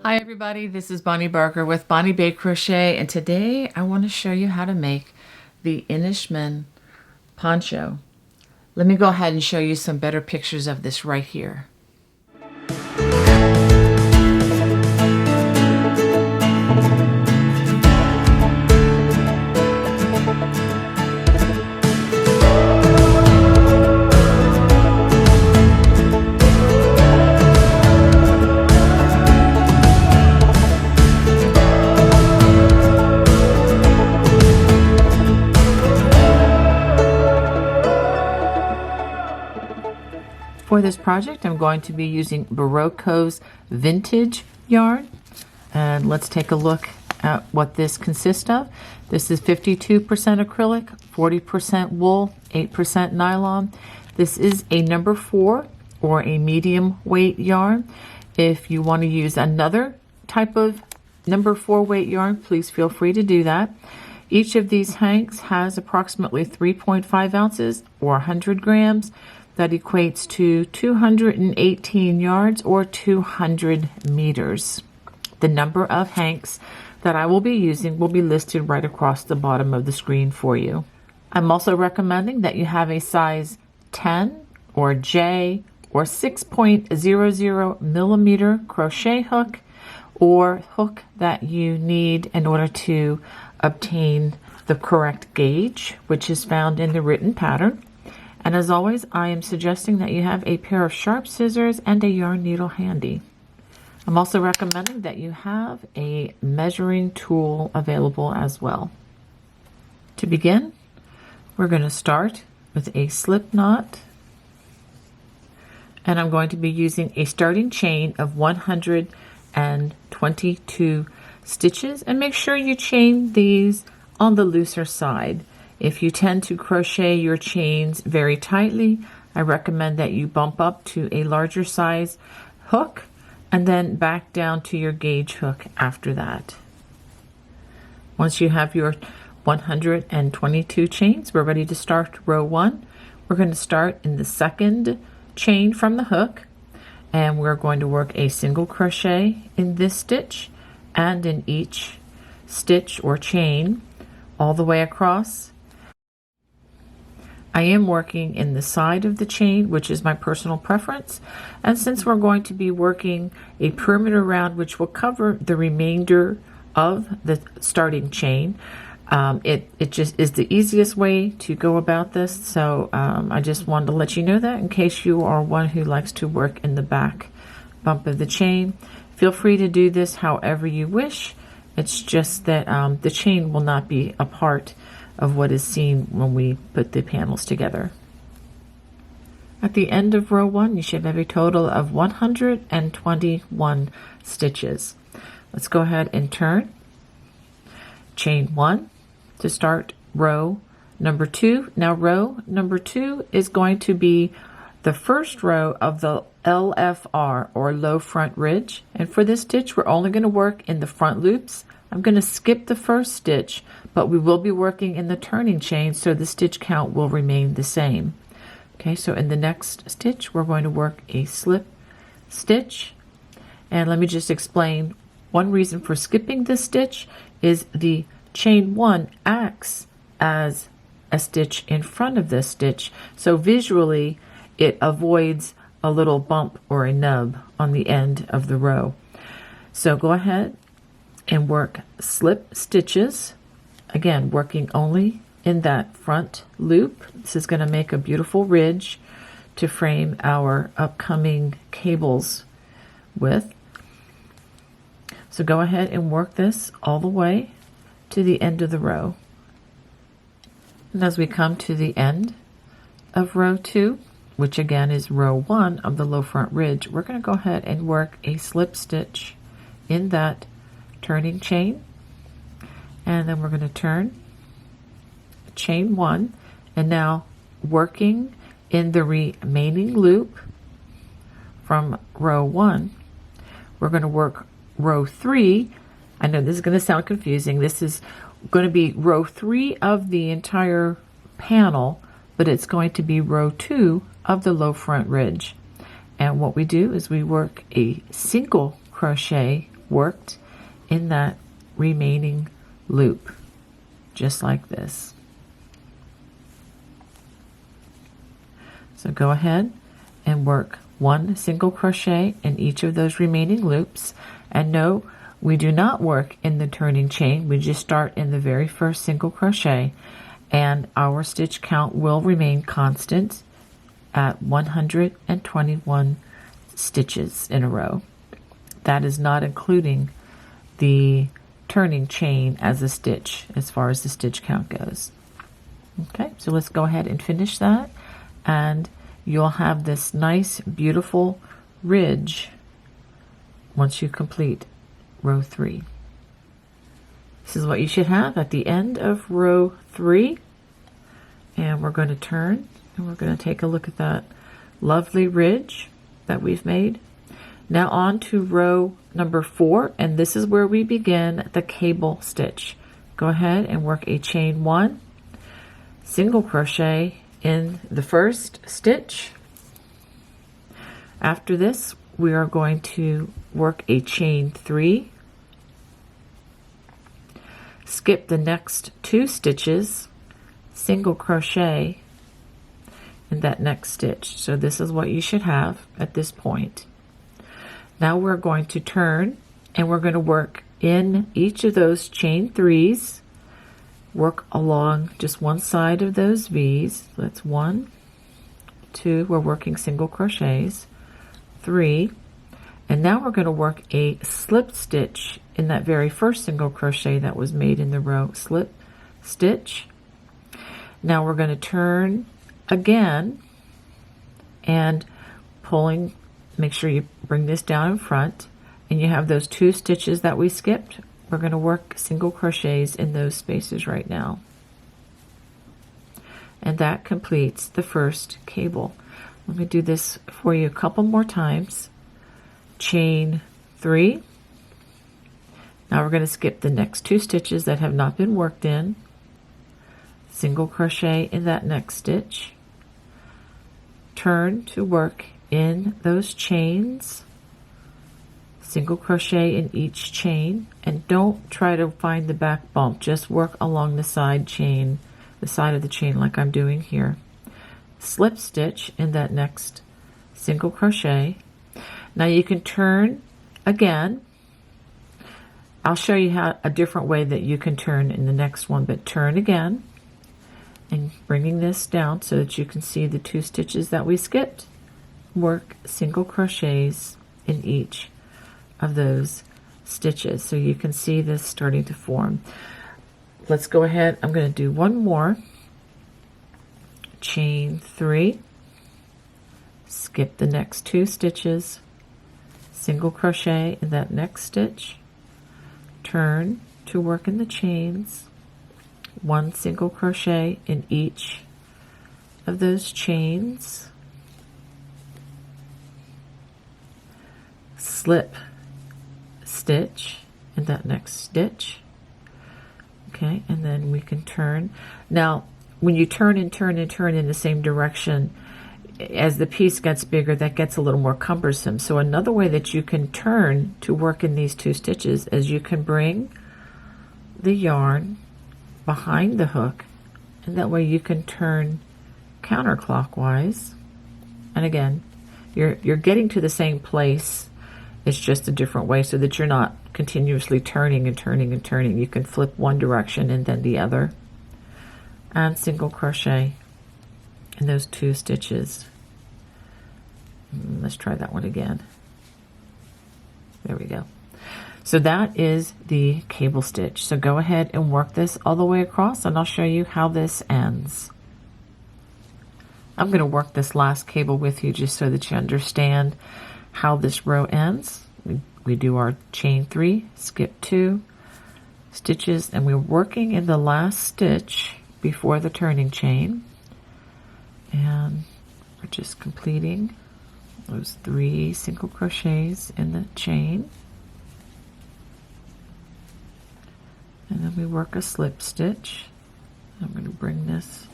Hi everybody, this is Bonnie Barker with Bonnie Bay Crochet, and today I want to show you how to make the Inishmann Poncho. Let me go ahead and show you some better pictures of this right here. For this project, I'm going to be using Berroco's Vintage yarn. And let's take a look at what this consists of. This is 52% acrylic, 40% wool, 8% nylon. This is a number 4 or a medium weight yarn. If you want to use another type of number 4 weight yarn, please feel free to do that. Each of these hanks has approximately 3.5 ounces or 100 grams. That equates to 218 yards or 200 meters. The number of hanks that I will be using will be listed right across the bottom of the screen for you. I'm also recommending that you have a size 10 or J or 6.00 millimeter crochet hook or hook that you need in order to obtain the correct gauge, which is found in the written pattern. And as always, I am suggesting that you have a pair of sharp scissors and a yarn needle handy. I'm also recommending that you have a measuring tool available as well. To begin, we're going to start with a slip knot. And I'm going to be using a starting chain of 122 stitches. And make sure you chain these on the looser side. If you tend to crochet your chains very tightly, I recommend that you bump up to a larger size hook and then back down to your gauge hook after that. Once you have your 122 chains, we're ready to start row 1. We're going to start in the second chain from the hook, and we're going to work a single crochet in this stitch and in each stitch or chain all the way across. I am working in the side of the chain, which is my personal preference, and since we're going to be working a perimeter round which will cover the remainder of the starting chain, it just is the easiest way to go about this. So I just wanted to let you know that in case you are one who likes to work in the back bump of the chain. Feel free to do this however you wish. It's just that the chain will not be a part of what is seen when we put the panels together. At the end of row 1, you should have a total of 121 stitches. Let's go ahead and turn. Chain 1 to start row number 2. Now row number 2 is going to be the first row of the LFR or low front ridge, and for this stitch we're only going to work in the front loops. I'm going to skip the first stitch, but we will be working in the turning chain, so the stitch count will remain the same. Okay, so in the next stitch, we're going to work a slip stitch. And let me just explain, one reason for skipping this stitch is the chain 1 acts as a stitch in front of this stitch. So visually, it avoids a little bump or a nub on the end of the row. So go ahead and work slip stitches, again working only in that front loop. This is going to make a beautiful ridge to frame our upcoming cables with. So go ahead and work this all the way to the end of the row. And as we come to the end of row 2, which again is row 1 of the low front ridge, we're going to go ahead and work a slip stitch in that turning chain, and then we're going to turn chain 1, and now working in the remaining loop from row 1, we're going to work row 3. I know this is going to sound confusing. This is going to be row 3 of the entire panel, but it's going to be row 2 of the low front ridge. And what we do is we work a single crochet worked in that remaining loop, just like this. So go ahead and work 1 single crochet in each of those remaining loops. And no, we do not work in the turning chain. We just start in the very first single crochet, and our stitch count will remain constant at 121 stitches in a row. That is not including the turning chain as a stitch as far as the stitch count goes. Okay, so let's go ahead and finish that, and you'll have this nice beautiful ridge once you complete row 3. This is what you should have at the end of row 3, and we're going to turn and we're going to take a look at that lovely ridge that we've made. Now on to row number 4, and this is where we begin the cable stitch. Go ahead and work a chain 1, single crochet in the first stitch. After this, we are going to work a chain 3, skip the next 2 stitches, single crochet in that next stitch. So this is what you should have at this point. Now we're going to turn and we're going to work in each of those chain 3s, work along just one side of those V's. That's 1, 2, we're working single crochets, 3, and now we're going to work a slip stitch in that very first single crochet that was made in the row, slip stitch. Now we're going to turn again and pulling, make sure you bring this down in front, and you have those 2 stitches that we skipped. We're going to work single crochets in those spaces right now. And that completes the first cable. Let me do this for you a couple more times. Chain 3. Now we're going to skip the next 2 stitches that have not been worked in. Single crochet in that next stitch. Turn to work in those chains. Single crochet in each chain, and don't try to find the back bump, just work along the side chain, the side of the chain like I'm doing here. Slip stitch in that next single crochet. Now you can turn again. I'll show you how a different way that you can turn in the next one, but turn again and bringing this down so that you can see the 2 stitches that we skipped. Work single crochets in each of those stitches so you can see this starting to form. Let's go ahead. I'm going to do one more. Chain 3, skip the next 2 stitches, single crochet in that next stitch, turn to work in the chains, 1 single crochet in each of those chains, slip stitch in that next stitch. Okay, and then we can turn. Now when you turn and turn and turn in the same direction, as the piece gets bigger, that gets a little more cumbersome. So another way that you can turn to work in these 2 stitches is you can bring the yarn behind the hook, and that way you can turn counterclockwise. And again, you're getting to the same place. It's just a different way so that you're not continuously turning and turning and turning. You can flip one direction and then the other. And single crochet in those 2 stitches. Let's try that one again. There we go. So that is the cable stitch. So go ahead and work this all the way across, and I'll show you how this ends. I'm going to work this last cable with you just so that you understand how this row ends. We do our chain 3, skip 2 stitches, and we're working in the last stitch before the turning chain, and we're just completing those 3 single crochets in the chain, and then we work a slip stitch. I'm going to bring this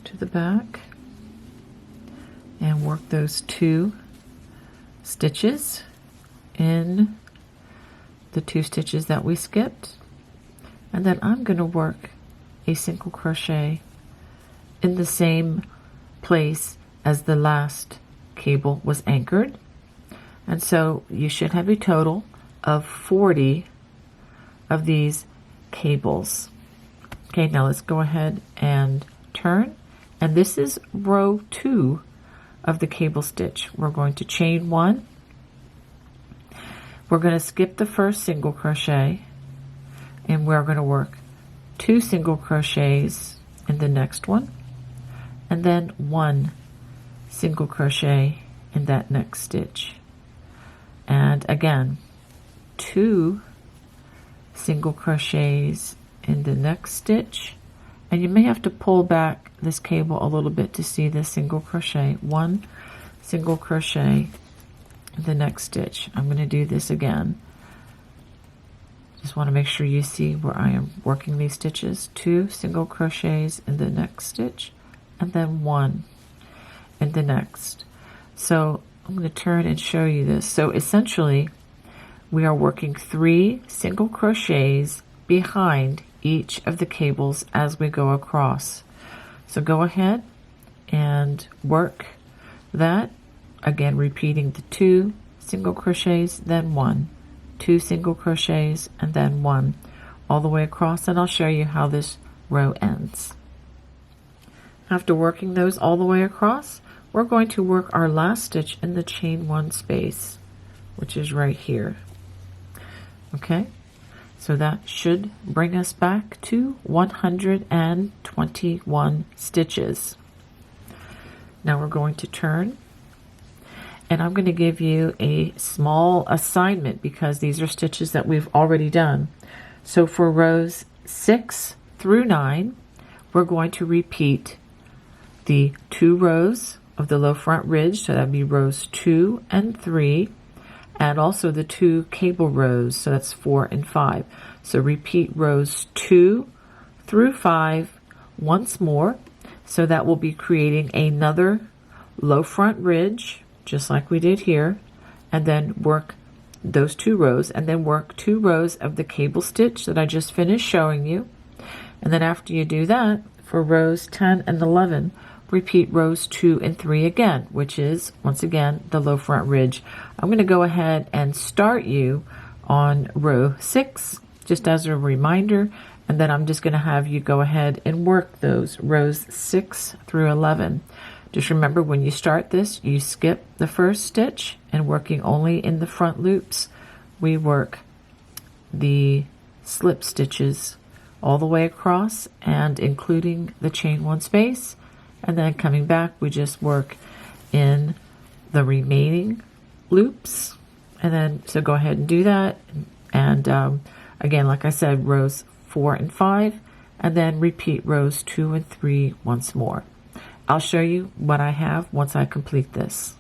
to the back and work those 2 stitches in the 2 stitches that we skipped, and then I'm going to work a single crochet in the same place as the last cable was anchored. And so you should have a total of 40 of these cables. Okay, now let's go ahead and turn, and this is row 2 of the cable stitch. We're going to chain 1. We're going to skip the first single crochet, and we're going to work 2 single crochets in the next one, and then 1 single crochet in that next stitch, and again 2 single crochets in the next stitch, and you may have to pull back this cable a little bit to see the single crochet. 1 single crochet in the next stitch. I'm going to do this again. Just want to make sure you see where I am working these stitches. 2 single crochets in the next stitch, and then 1 in the next. So I'm going to turn and show you this. So essentially we are working 3 single crochets behind each of the cables as we go across. So go ahead and work that, again repeating the 2 single crochets, then 1, 2 single crochets, and then 1, all the way across, and I'll show you how this row ends. After working those all the way across, we're going to work our last stitch in the chain 1 space, which is right here. Okay, so that should bring us back to 121 stitches. Now we're going to turn, and I'm going to give you a small assignment because these are stitches that we've already done. So for rows 6 through 9, we're going to repeat the 2 rows of the low front ridge, so that'd be rows 2 and 3, and also the 2 cable rows, so that's 4 and 5. So repeat rows 2 through 5 once more, so that will be creating another low front ridge, just like we did here, and then work those 2 rows, and then work 2 rows of the cable stitch that I just finished showing you. And then after you do that, for rows 10 and 11, repeat rows 2 and 3 again, which is once again the low front ridge. I'm going to go ahead and start you on row 6 just as a reminder, and then I'm just going to have you go ahead and work those rows 6 through 11. Just remember, when you start this, you skip the first stitch, and working only in the front loops, we work the slip stitches all the way across and including the chain 1 space. And then coming back, we just work in the remaining loops. And then, so go ahead and do that. And again, like I said, rows 4 and 5, and then repeat rows 2 and 3 once more. I'll show you what I have once I complete this.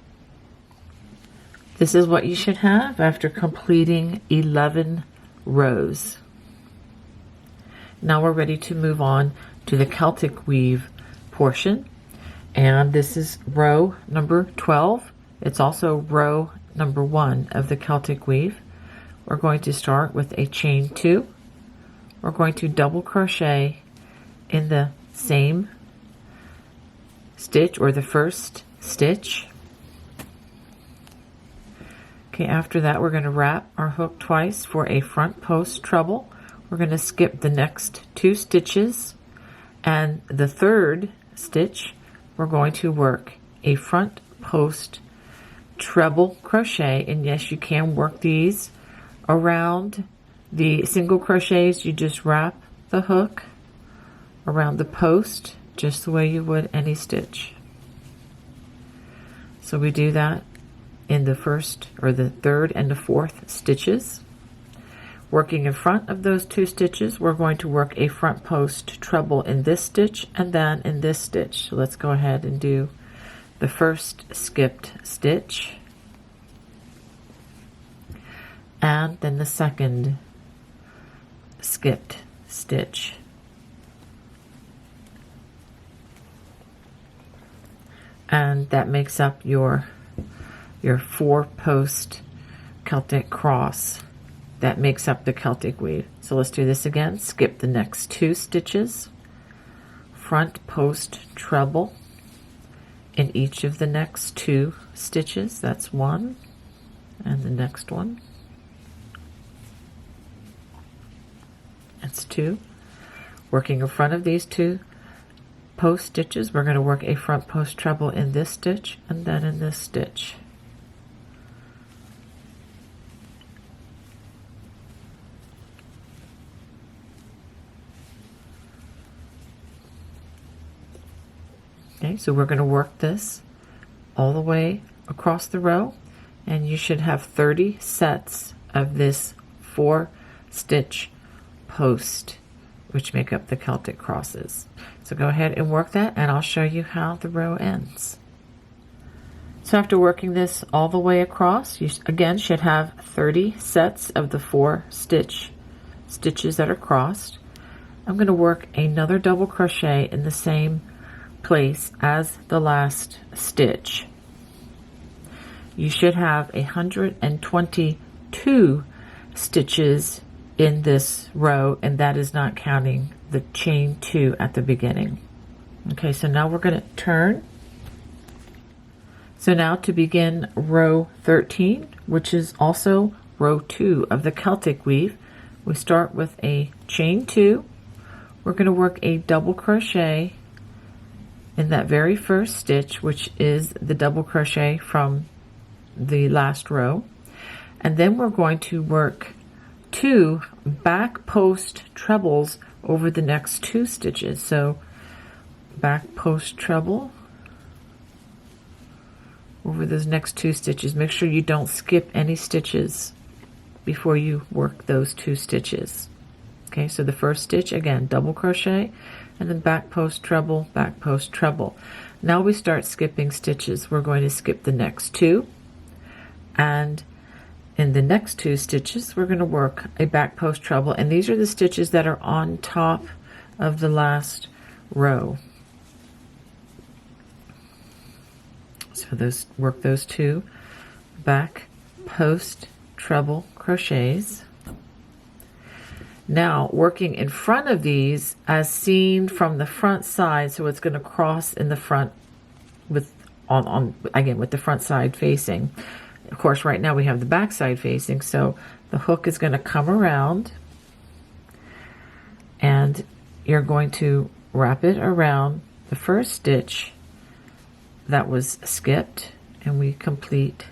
This is what you should have after completing 11 rows. Now we're ready to move on to the Celtic weave portion, and this is row number 12. It's also row number 1 of the Celtic weave. We're going to start with a chain 2. We're going to double crochet in the same stitch, or the first stitch. Okay, after that we're going to wrap our hook twice for a front post treble. We're going to skip the next 2 stitches, and the third stitch we're going to work a front post treble crochet. And yes, you can work these around the single crochets. You just wrap the hook around the post just the way you would any stitch. So we do that in the first, or the third and the fourth stitches. Working in front of those 2 stitches, we're going to work a front post treble in this stitch and then in this stitch. So let's go ahead and do the first skipped stitch, and then the second skipped stitch. And that makes up your 4-post Celtic cross that makes up the Celtic weave. So let's do this again. Skip the next 2 stitches, front post treble in each of the next 2 stitches. That's 1, and the next one, that's 2. Working in front of these 2 post stitches, we're going to work a front post treble in this stitch and then in this stitch. Okay, so we're going to work this all the way across the row, and you should have 30 sets of this 4 stitch post, which make up the Celtic crosses. So go ahead and work that, and I'll show you how the row ends. So after working this all the way across, you again should have 30 sets of the 4 stitches that are crossed. I'm going to work another double crochet in the same place as the last stitch. You should have 122 stitches in this row, and that is not counting the chain 2 at the beginning. Okay, so now we're going to turn. So now to begin row 13, which is also row 2 of the Celtic weave, we start with a chain 2. We're going to work a double crochet in that very first stitch, which is the double crochet from the last row, and then we're going to work 2 back post trebles over the next 2 stitches. So back post treble over those next 2 stitches. Make sure you don't skip any stitches before you work those 2 stitches. Okay, so the first stitch, again, double crochet, and then back post treble, back post treble. Now we start skipping stitches. We're going to skip the next 2, and in the next 2 stitches we're going to work a back post treble, and these are the stitches that are on top of the last row. So work those 2 back post treble crochets. Now working in front of these as seen from the front side, so it's going to cross in the front with again with the front side facing. Of course, right now we have the back side facing, so the hook is going to come around, and you're going to wrap it around the first stitch that was skipped, and we complete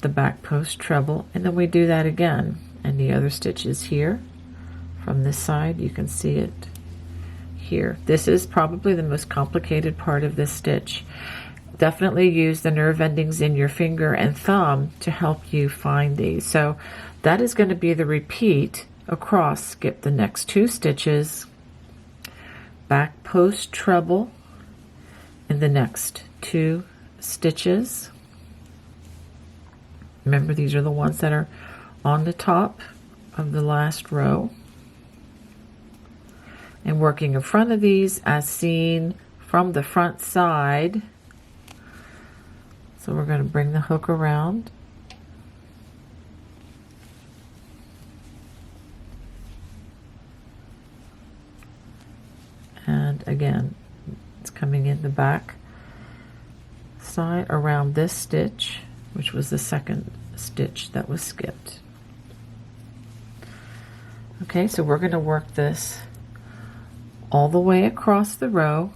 the back post treble, and then we do that again, and the other stitch is here. From this side, you can see it here. This is probably the most complicated part of this stitch. Definitely use the nerve endings in your finger and thumb to help you find these. So that is going to be the repeat across. Skip the next 2 stitches, back post treble in the next 2 stitches. Remember, these are the ones that are on the top of the last row. And working in front of these as seen from the front side. So we're going to bring the hook around. And again, it's coming in the back side around this stitch, which was the second stitch that was skipped. Okay, so we're going to work this all the way across the row,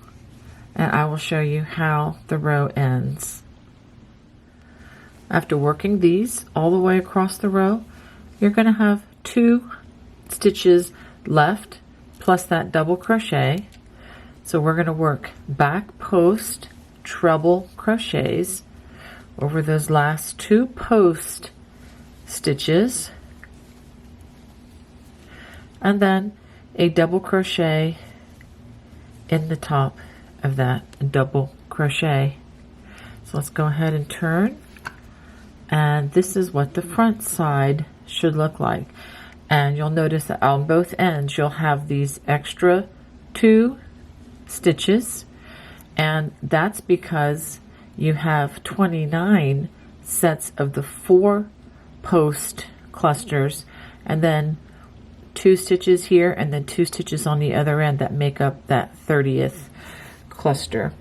and I will show you how the row ends. After working these all the way across the row, you're going to have 2 stitches left plus that double crochet. So we're going to work back post treble crochets over those last 2 post stitches, and then a double crochet in the top of that double crochet. So let's go ahead and turn, and this is what the front side should look like. And you'll notice that on both ends you'll have these extra 2 stitches, and that's because you have 29 sets of the 4 post clusters and then 2 stitches here, and then 2 stitches on the other end that make up that 30th cluster.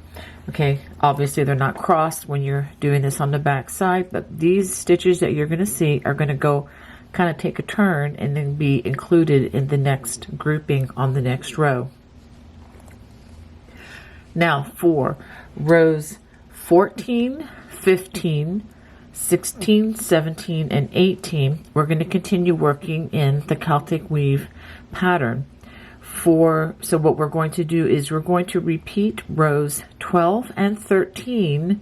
Okay, obviously they're not crossed when you're doing this on the back side, but these stitches that you're going to see are going to go kind of take a turn and then be included in the next grouping on the next row. Now for rows 14, 15, 16, 17, and 18, we're going to continue working in the Celtic weave pattern. So what we're going to do is we're going to repeat rows 12 and 13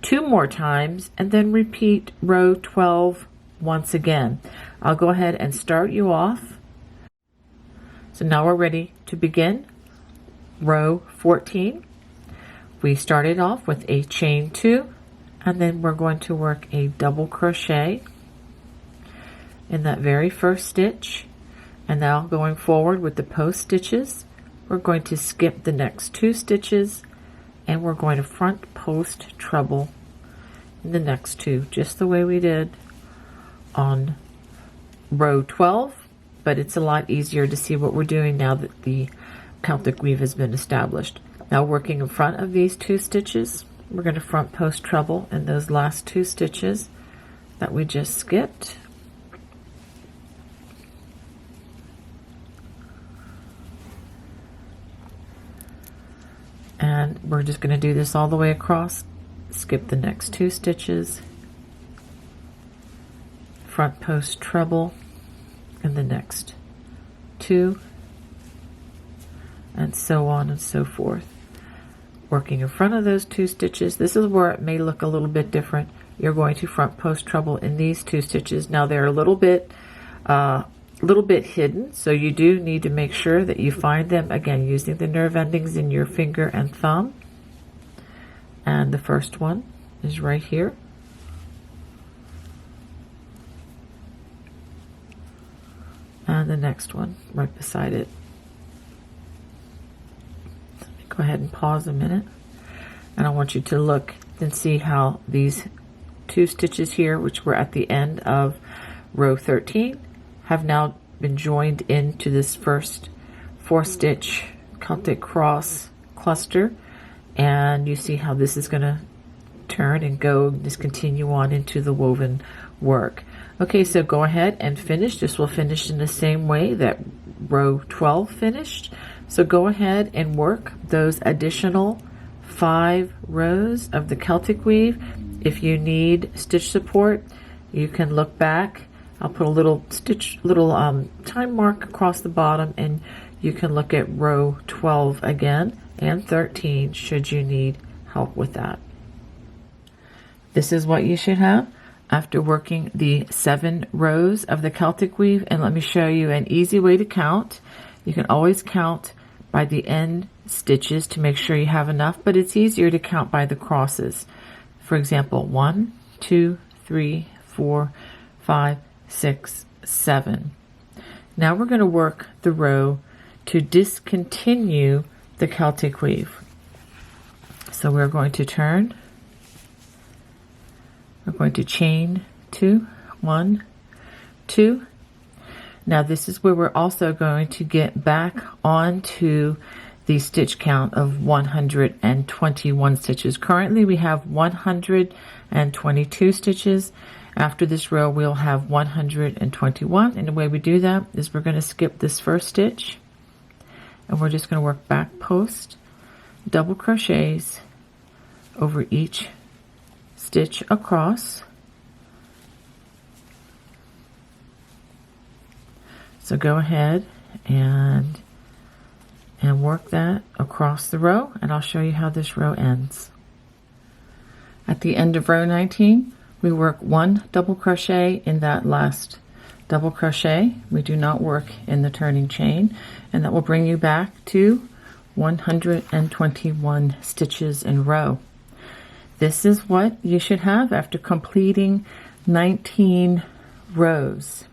2 more times, and then repeat row 12 once again. I'll go ahead and start you off. So now we're ready to begin row 14. We started off with a chain 2, and then we're going to work a double crochet in that very first stitch. And now going forward with the post stitches, we're going to skip the next 2 stitches, and we're going to front post treble in the next 2, just the way we did on row 12, but it's a lot easier to see what we're doing now that the Celtic weave has been established. Now working in front of these 2 stitches, we're going to front post treble in those last 2 stitches that we just skipped. And we're just going to do this all the way across. Skip the next 2 stitches, front post treble in the next 2, and so on and so forth. Working in front of those 2 stitches, this is where it may look a little bit different. You're going to front post treble in these 2 stitches. Now they're a little bit hidden, so you do need to make sure that you find them, again, using the nerve endings in your finger and thumb. And the first one is right here. And the next one right beside it. Let me go ahead and pause a minute. And I want you to look and see how these 2 stitches here, which were at the end of row 13, have now been joined into this first 4-stitch Celtic cross cluster. And you see how this is going to turn and go, just continue on into the woven work. Okay, so go ahead and finish. This will finish in the same way that row 12 finished. So go ahead and work those additional 5 rows of the Celtic weave. If you need stitch support, you can look back. I'll put a little time mark across the bottom, and you can look at row 12 again and 13 should you need help with that. This is what you should have after working the 7 rows of the Celtic weave. And let me show you an easy way to count. You can always count by the end stitches to make sure you have enough, but it's easier to count by the crosses. For example, 1, 2, 3, 4, 5, 6, 7. Now we're going to work the row to discontinue the Celtic weave. So we're going to turn, we're going to chain 2, 1, 2. Now this is where we're also going to get back onto the stitch count of 121 stitches. Currently we have 122 stitches. After this row we'll have 121, and the way we do that is we're going to skip this first stitch, and we're just going to work back post double crochets over each stitch across. So go ahead and work that across the row, and I'll show you how this row ends. At the end of row 19, we work 1 double crochet in that last double crochet. We do not work in the turning chain, and that will bring you back to 121 stitches in row. This is what you should have after completing 19 rows.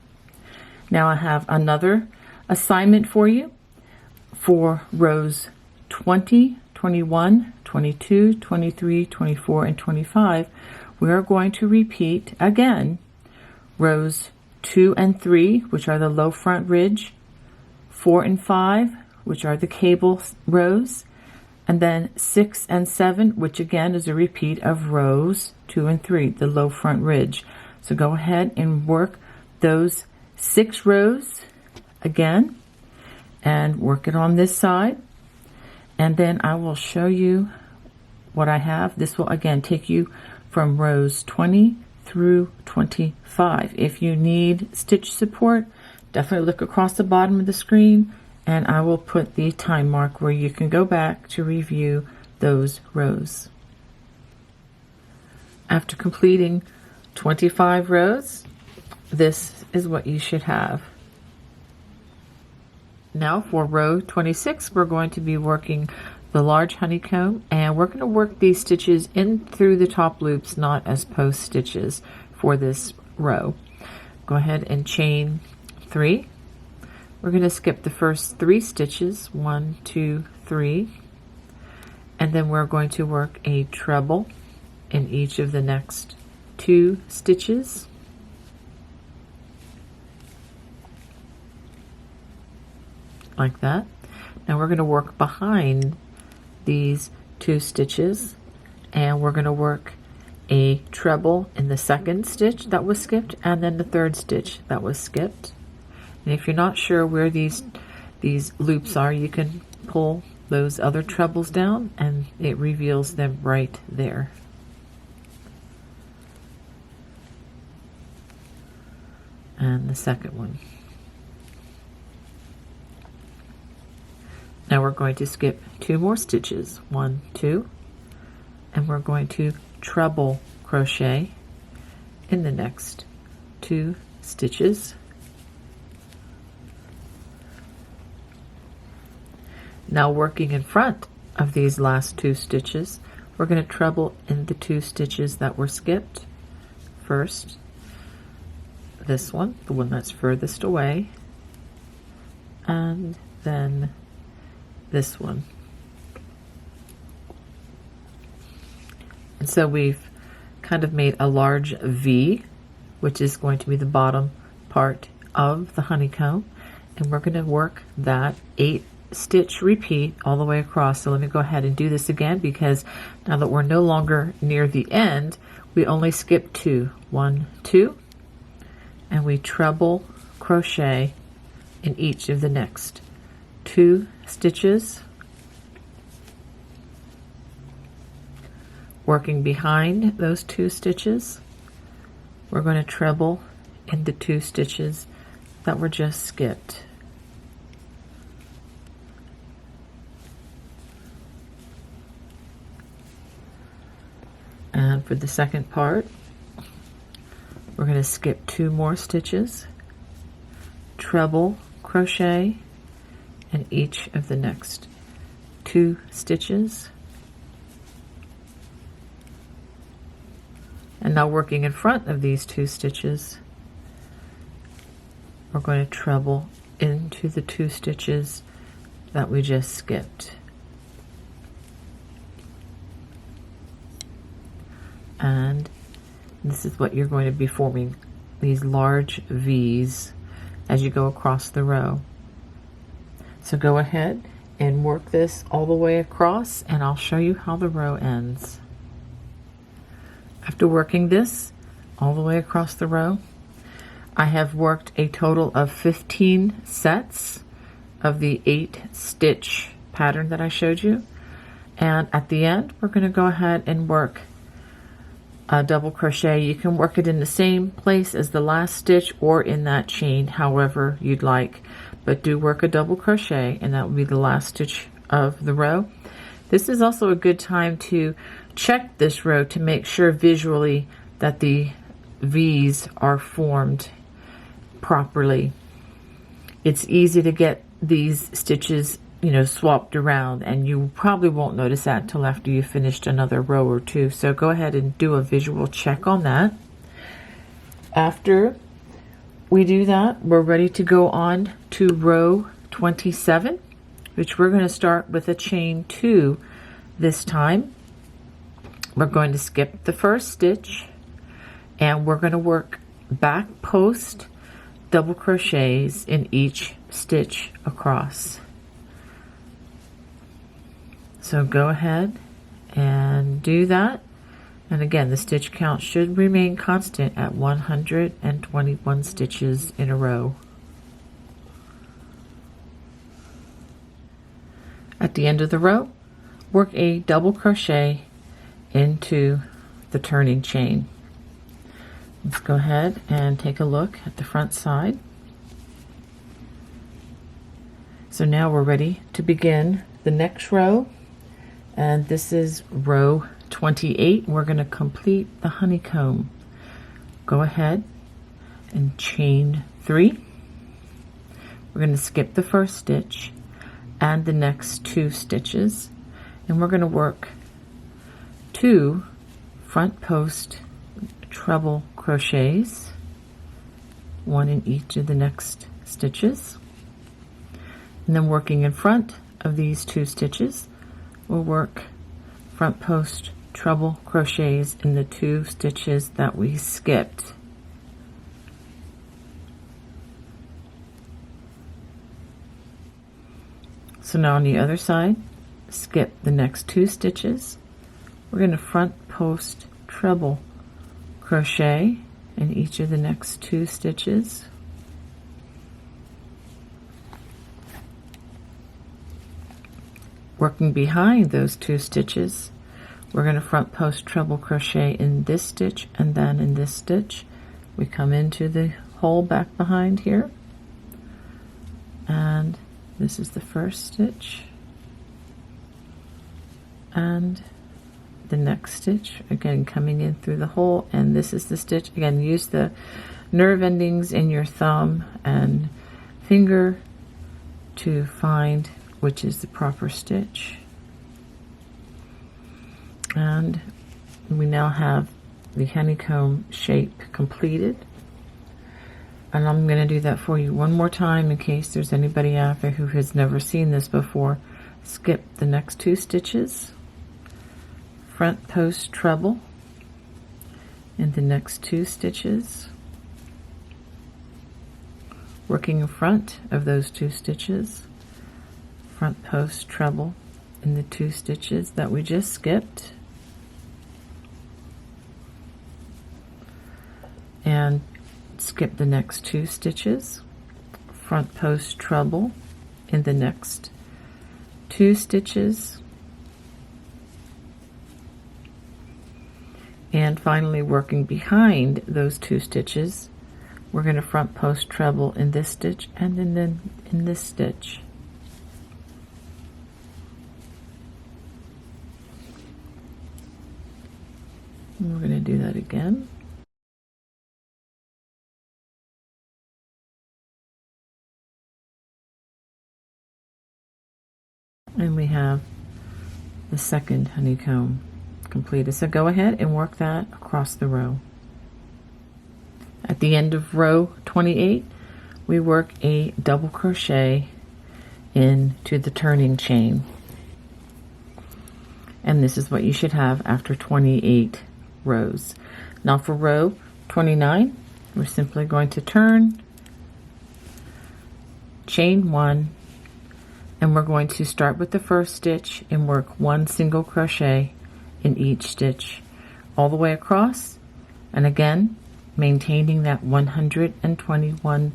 Now I have another assignment for you for rows 20, 21, 22, 23, 24, and 25. We are going to repeat again rows 2 and 3, which are the low front ridge, 4 and 5, which are the cable rows, and then 6 and 7, which again is a repeat of rows 2 and 3, the low front ridge. So go ahead and work those 6 rows again and work it on this side, and then I will show you what I have. This will again take you from rows 20 through 25. If you need stitch support, definitely look across the bottom of the screen, and I will put the time mark where you can go back to review those rows. After completing 25 rows, this is what you should have. Now for row 26, we're going to be working the large honeycomb, and we're going to work these stitches in through the top loops, not as post stitches for this row. Go ahead and chain 3. We're going to skip the first 3 stitches, 1, 2, 3, and then we're going to work a treble in each of the next 2 stitches. Like that. Now we're going to work behind these 2 stitches, and we're going to work a treble in the second stitch that was skipped, and then the third stitch that was skipped. And if you're not sure where these loops are, you can pull those other trebles down and it reveals them right there. And the second one. Now we're going to skip 2 more stitches, 1, 2, and we're going to treble crochet in the next 2 stitches. Now working in front of these last 2 stitches, we're going to treble in the 2 stitches that were skipped. First, this one, the one that's furthest away, and then this one. And so we've kind of made a large V, which is going to be the bottom part of the honeycomb, and we're going to work that 8 stitch repeat all the way across. So let me go ahead and do this again, because now that we're no longer near the end, we only skip 2. 1, 2, and we treble crochet in each of the next 2 stitches, working behind those 2 stitches. We're going to treble in the 2 stitches that were just skipped. And for the second part, we're going to skip 2 more stitches, treble crochet in each of the next 2 stitches. And now working in front of these 2 stitches, we're going to treble into the 2 stitches that we just skipped. And this is what you're going to be forming, these large V's as you go across the row. So go ahead and work this all the way across, and I'll show you how the row ends. After working this all the way across the row, I have worked a total of 15 sets of the 8 stitch pattern that I showed you. And at the end, we're going to go ahead and work a double crochet. You can work it in the same place as the last stitch or in that chain, however you'd like, but do work a double crochet, and that will be the last stitch of the row. This is also a good time to check this row to make sure visually that the V's are formed properly. It's easy to get these stitches, you know, swapped around, and you probably won't notice that until after you've finished another row or 2. So go ahead and do a visual check on that. After we do that, we're ready to go on to row 27, which we're going to start with a chain 2 this time. We're going to skip the first stitch, and we're going to work back post double crochets in each stitch across. So go ahead and do that. And again, the stitch count should remain constant at 121 stitches in a row. At the end of the row, work a double crochet into the turning chain. Let's go ahead and take a look at the front side. So now we're ready to begin the next row, and this is row 28. We're going to complete the honeycomb. Go ahead and chain 3. We're going to skip the first stitch and the next 2 stitches, and we're going to work 2 front post treble crochets, 1 in each of the next stitches, and then working in front of these 2 stitches, we'll work front post treble crochets in the 2 stitches that we skipped. So now on the other side, skip the next 2 stitches. We're going to front post treble crochet in each of the next 2 stitches. Working behind those 2 stitches, we're going to front post treble crochet in this stitch and then in this stitch. We come into the hole back behind here, and this is the first stitch and the next stitch, again coming in through the hole, and this is the stitch. Again, use the nerve endings in your thumb and finger to find which is the proper stitch. And we now have the honeycomb shape completed, and I'm going to do that for you one more time in case there's anybody out there who has never seen this before. Skip the next 2 stitches, front post treble in the next 2 stitches, working in front of those 2 stitches, front post treble in the 2 stitches that we just skipped, and skip the next 2 stitches, front post treble in the next 2 stitches, and finally working behind those 2 stitches, we're going to front post treble in this stitch and then in this stitch. And we're going to do that again. And we have the second honeycomb completed. So go ahead and work that across the row. At the end of row 28, we work a double crochet into the turning chain. And this is what you should have after 28 rows. Now for row 29, we're simply going to turn, chain 1, and we're going to start with the first stitch and work 1 single crochet in each stitch all the way across, and again maintaining that 121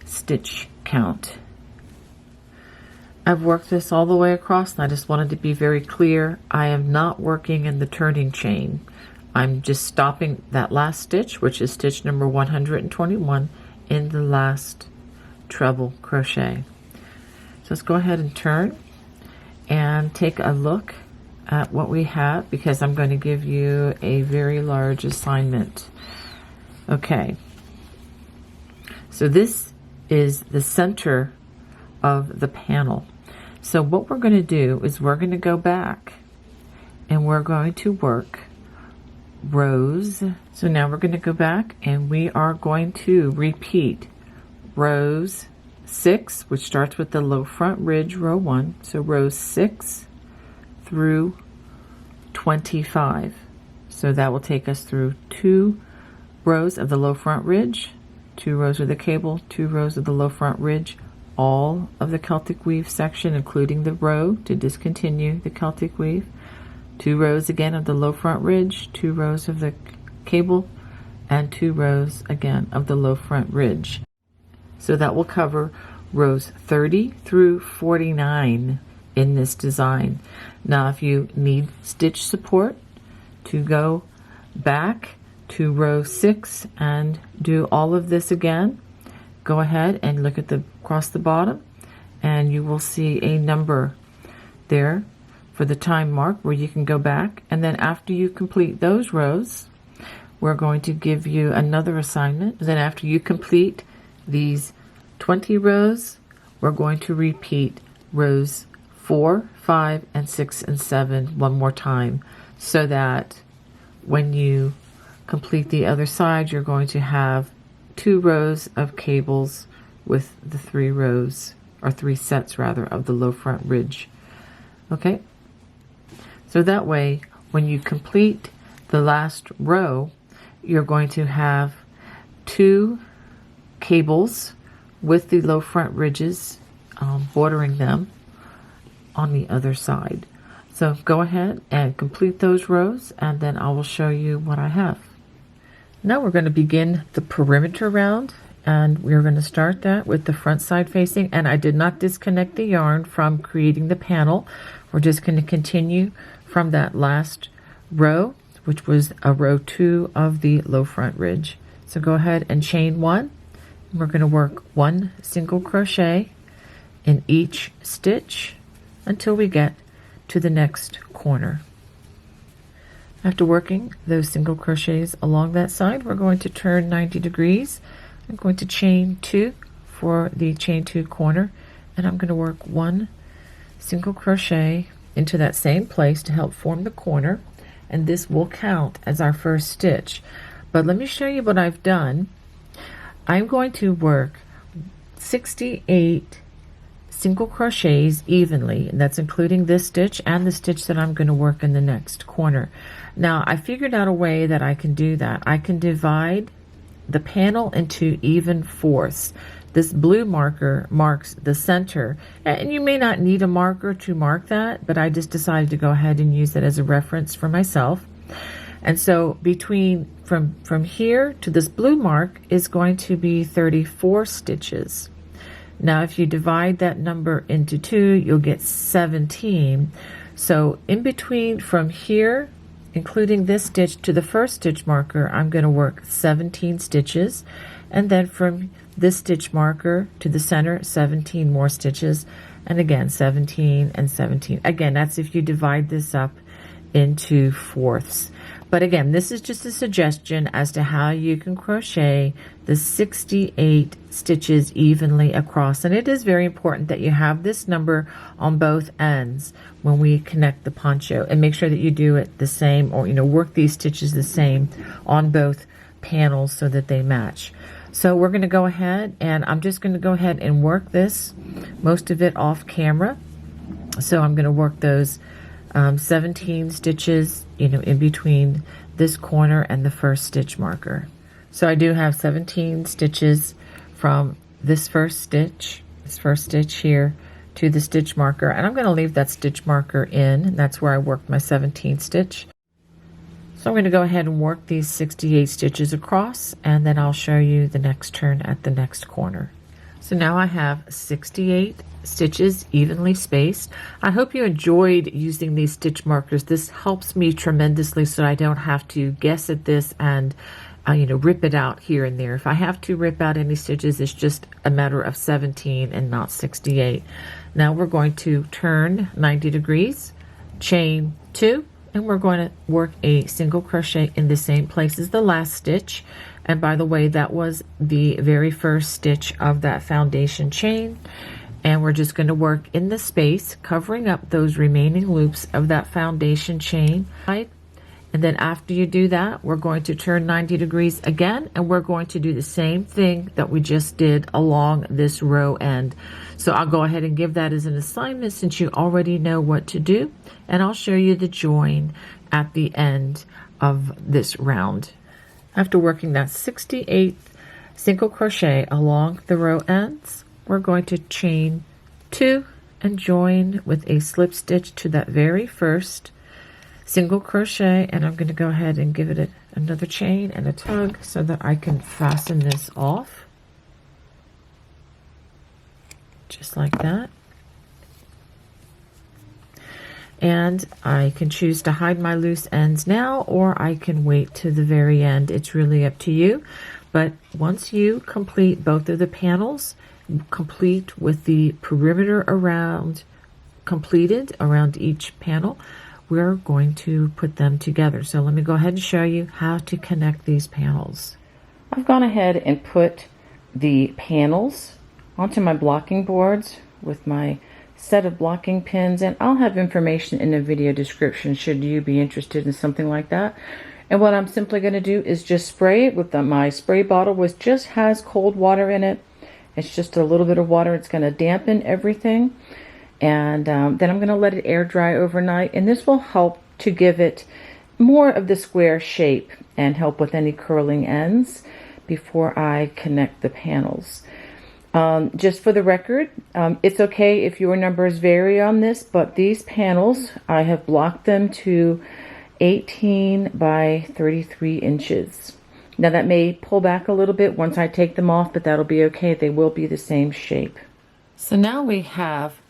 stitch count. I've worked this all the way across, and I just wanted to be very clear, I am not working in the turning chain. I'm just stopping that last stitch, which is stitch number 121, in the last treble crochet. So let's go ahead and turn and take a look at what we have, because I'm going to give you a very large assignment. Okay, so this is the center of the panel. So what we're going to do is we're going to go back and we're going to work rows. So now we're going to go back and we are going to repeat rows 6, which starts with the low front ridge, row 1. So rows 6 through 25. So that will take us through 2 rows of the low front ridge, 2 rows of the cable, 2 rows of the low front ridge, all of the Celtic weave section, including the row to discontinue the Celtic weave, 2 rows again of the low front ridge, 2 rows of the cable, and 2 rows again of the low front ridge. So that will cover rows 30 through 49 in this design. Now if you need stitch support to go back to row 6 and do all of this again, go ahead and look at the across the bottom, and you will see a number there for the time mark where you can go back. And then after you complete those rows, we're going to give you another assignment. Then after you complete these 20 rows, we're going to repeat rows 4, 5, and 6, and 7 one more time, so that when you complete the other side, you're going to have 2 rows of cables with the 3 rows, or 3 sets rather, of the low front ridge. Okay, so that way when you complete the last row, you're going to have 2 cables with the low front ridges bordering them on the other side. So go ahead and complete those rows, and then I will show you what I have. Now we're going to begin the perimeter round, and we're going to start that with the front side facing, and I did not disconnect the yarn from creating the panel. We're just going to continue from that last row, which was a row 2 of the low front ridge. So go ahead and chain 1. We're going to work 1 single crochet in each stitch until we get to the next corner. After working those single crochets along that side, we're going to turn 90 degrees. I'm going to chain 2 for the chain 2 corner, and I'm going to work 1 single crochet into that same place to help form the corner, and this will count as our first stitch. But let me show you what I've done. I'm going to work 68 single crochets evenly, and that's including this stitch and the stitch that I'm going to work in the next corner. Now I figured out a way that I can do that. I can divide the panel into even fourths. This blue marker marks the center, and you may not need a marker to mark that, but I just decided to go ahead and use that as a reference for myself. And so between from here to this blue mark is going to be 34 stitches. Now if you divide that number into 2, you'll get 17. So in between from here, including this stitch, to the first stitch marker, I'm going to work 17 stitches, and then from this stitch marker to the center, 17 more stitches, and again 17 and 17. Again, that's if you divide this up into fourths. But again, this is just a suggestion as to how you can crochet the 68 stitches evenly across. And it is very important that you have this number on both ends when we connect the poncho, and make sure that you do it the same, or work these stitches the same on both panels so that they match. So we're going to go ahead, and I'm just going to go ahead and work this, most of it off camera. So I'm going to work those 17 stitches, in between this corner and the first stitch marker. So I do have 17 stitches from this first stitch here to the stitch marker, and I'm going to leave that stitch marker in, and that's where I worked my 17th stitch. So I'm going to go ahead and work these 68 stitches across, and then I'll show you the next turn at the next corner. So now I have 68 stitches evenly spaced. I hope you enjoyed using these stitch markers. This helps me tremendously so I don't have to guess at this and rip it out here and there. If I have to rip out any stitches, it's just a matter of 17 and not 68. Now we're going to turn 90 degrees, chain 2, and we're going to work a single crochet in the same place as the last stitch. And by the way, that was the very first stitch of that foundation chain. And we're just going to work in the space, covering up those remaining loops of that foundation chain. And then after you do that, we're going to turn 90 degrees again, and we're going to do the same thing that we just did along this row end. So I'll go ahead and give that as an assignment since you already know what to do, and I'll show you the join at the end of this round. After working that 68th single crochet along the row ends. We're going to chain 2 and join with a slip stitch to that very first single crochet, and I'm going to go ahead and give it another chain and a tug so that I can fasten this off just like that. And I can choose to hide my loose ends now, or I can wait to the very end. It's really up to you. But once you complete both of the panels, complete with the perimeter completed around each panel, we're going to put them together. So let me go ahead and show you how to connect these panels. I've gone ahead and put the panels onto my blocking boards with my set of blocking pins, and I'll have information in the video description should you be interested in something like that. And what I'm simply going to do is just spray it with my spray bottle, which just has cold water in it. It's just a little bit of water. It's going to dampen everything. And then I'm going to let it air dry overnight, and this will help to give it more of the square shape and help with any curling ends before I connect the panels. Just for the record, it's okay if your numbers vary on this, but these panels, I have blocked them to 18 by 33 inches. Now that may pull back a little bit once I take them off, but that'll be okay. They will be the same shape. So now we have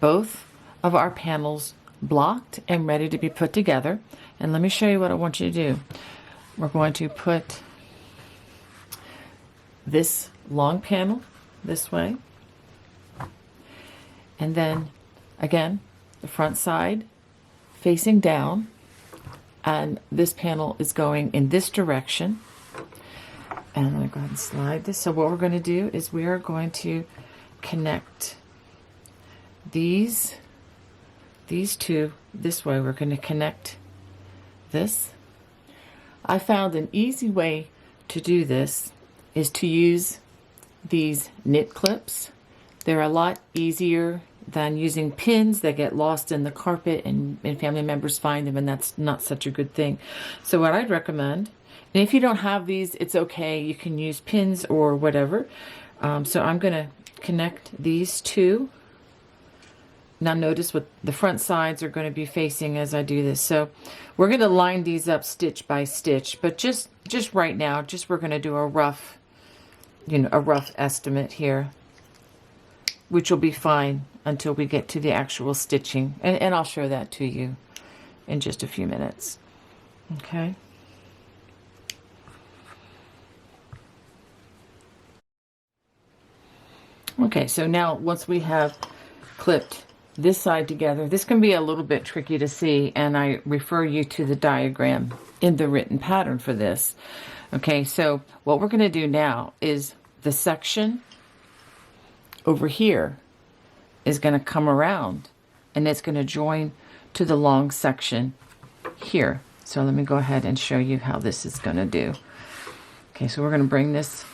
both of our panels blocked and ready to be put together. And let me show you what I want you to do. We're going to put this long panel this way, and then again the front side facing down, and this panel is going in this direction. And I'm going to go ahead and slide this. So what we're going to do is we are going to connect these two this way. We're going to connect this. I found an easy way to do this is to use these knit clips. They're a lot easier than using pins that get lost in the carpet and family members find them, and that's not such a good thing. So what I'd recommend, and if you don't have these, it's okay, you can use pins or whatever. So I'm going to connect these two. Now notice what the front sides are going to be facing as I do this. So we're going to line these up stitch by stitch, but just right now, we're going to do a rough, a rough estimate here, which will be fine until we get to the actual stitching. And I'll show that to you in just a few minutes. Okay. Okay, so now once we have clipped this side together, this can be a little bit tricky to see, and I refer you to the diagram in the written pattern for this. Okay, so what we're going to do now is the section over here is going to come around, and it's going to join to the long section here. So let me go ahead and show you how this is going to do. Okay, so we're going to bring this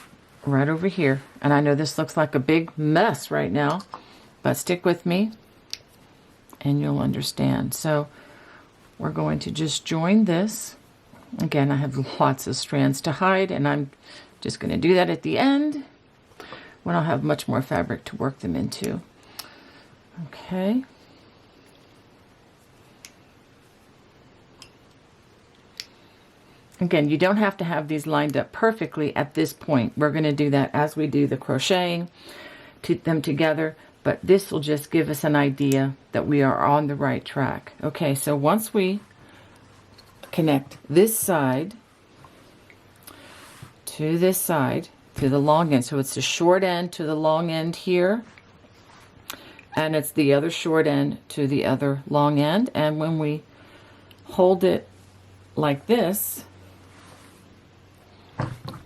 right over here, and I know this looks like a big mess right now, but stick with me and you'll understand. So we're going to just join this. Again, I have lots of strands to hide, and I'm just going to do that at the end when I'll have much more fabric to work them into. Okay. Again, you don't have to have these lined up perfectly at this point. We're going to do that as we do the crocheting to them together, but this will just give us an idea that we are on the right track. Okay, so once we connect this side to this side, to the long end, so it's the short end to the long end here, and it's the other short end to the other long end, and when we hold it like this,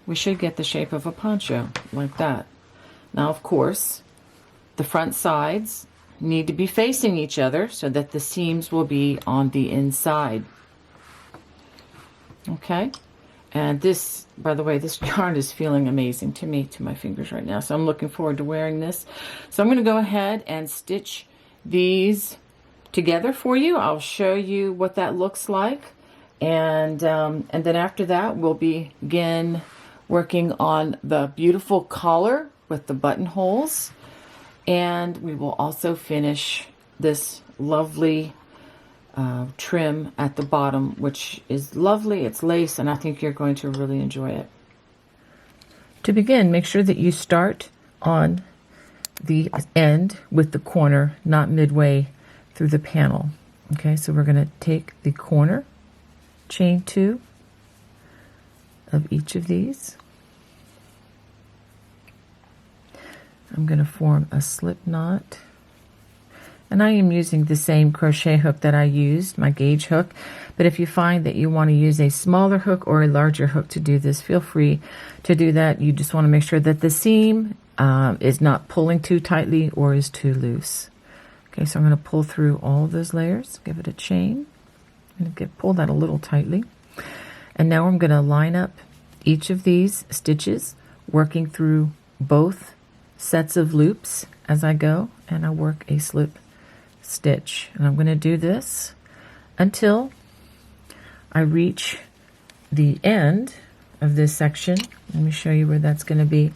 we should get the shape of a poncho like that. Now, of course, the front sides need to be facing each other so that the seams will be on the inside. Okay, and this, by the way, this yarn is feeling amazing to me, to my fingers right now, so I'm looking forward to wearing this. So I'm going to go ahead and stitch these together for you. I'll show you what that looks like, and then after that we'll begin working on the beautiful collar with the buttonholes, and we will also finish this lovely trim at the bottom, which is lovely. It's lace, and I think you're going to really enjoy it. To begin, make sure that you start on the end with the corner, not midway through the panel. Okay, so we're going to take the corner, chain 2 of each of these. I'm going to form a slip knot, and I am using the same crochet hook that I used, my gauge hook, but if you find that you want to use a smaller hook or a larger hook to do this, feel free to do that. You just want to make sure that the seam is not pulling too tightly or is too loose. Okay, so I'm going to pull through all of those layers, give it a chain, and pull that a little tightly. And now I'm going to line up each of these stitches, working through both sets of loops as I go, and I work a slip stitch. And I'm going to do this until I reach the end of this section. Let me show you where that's going to be.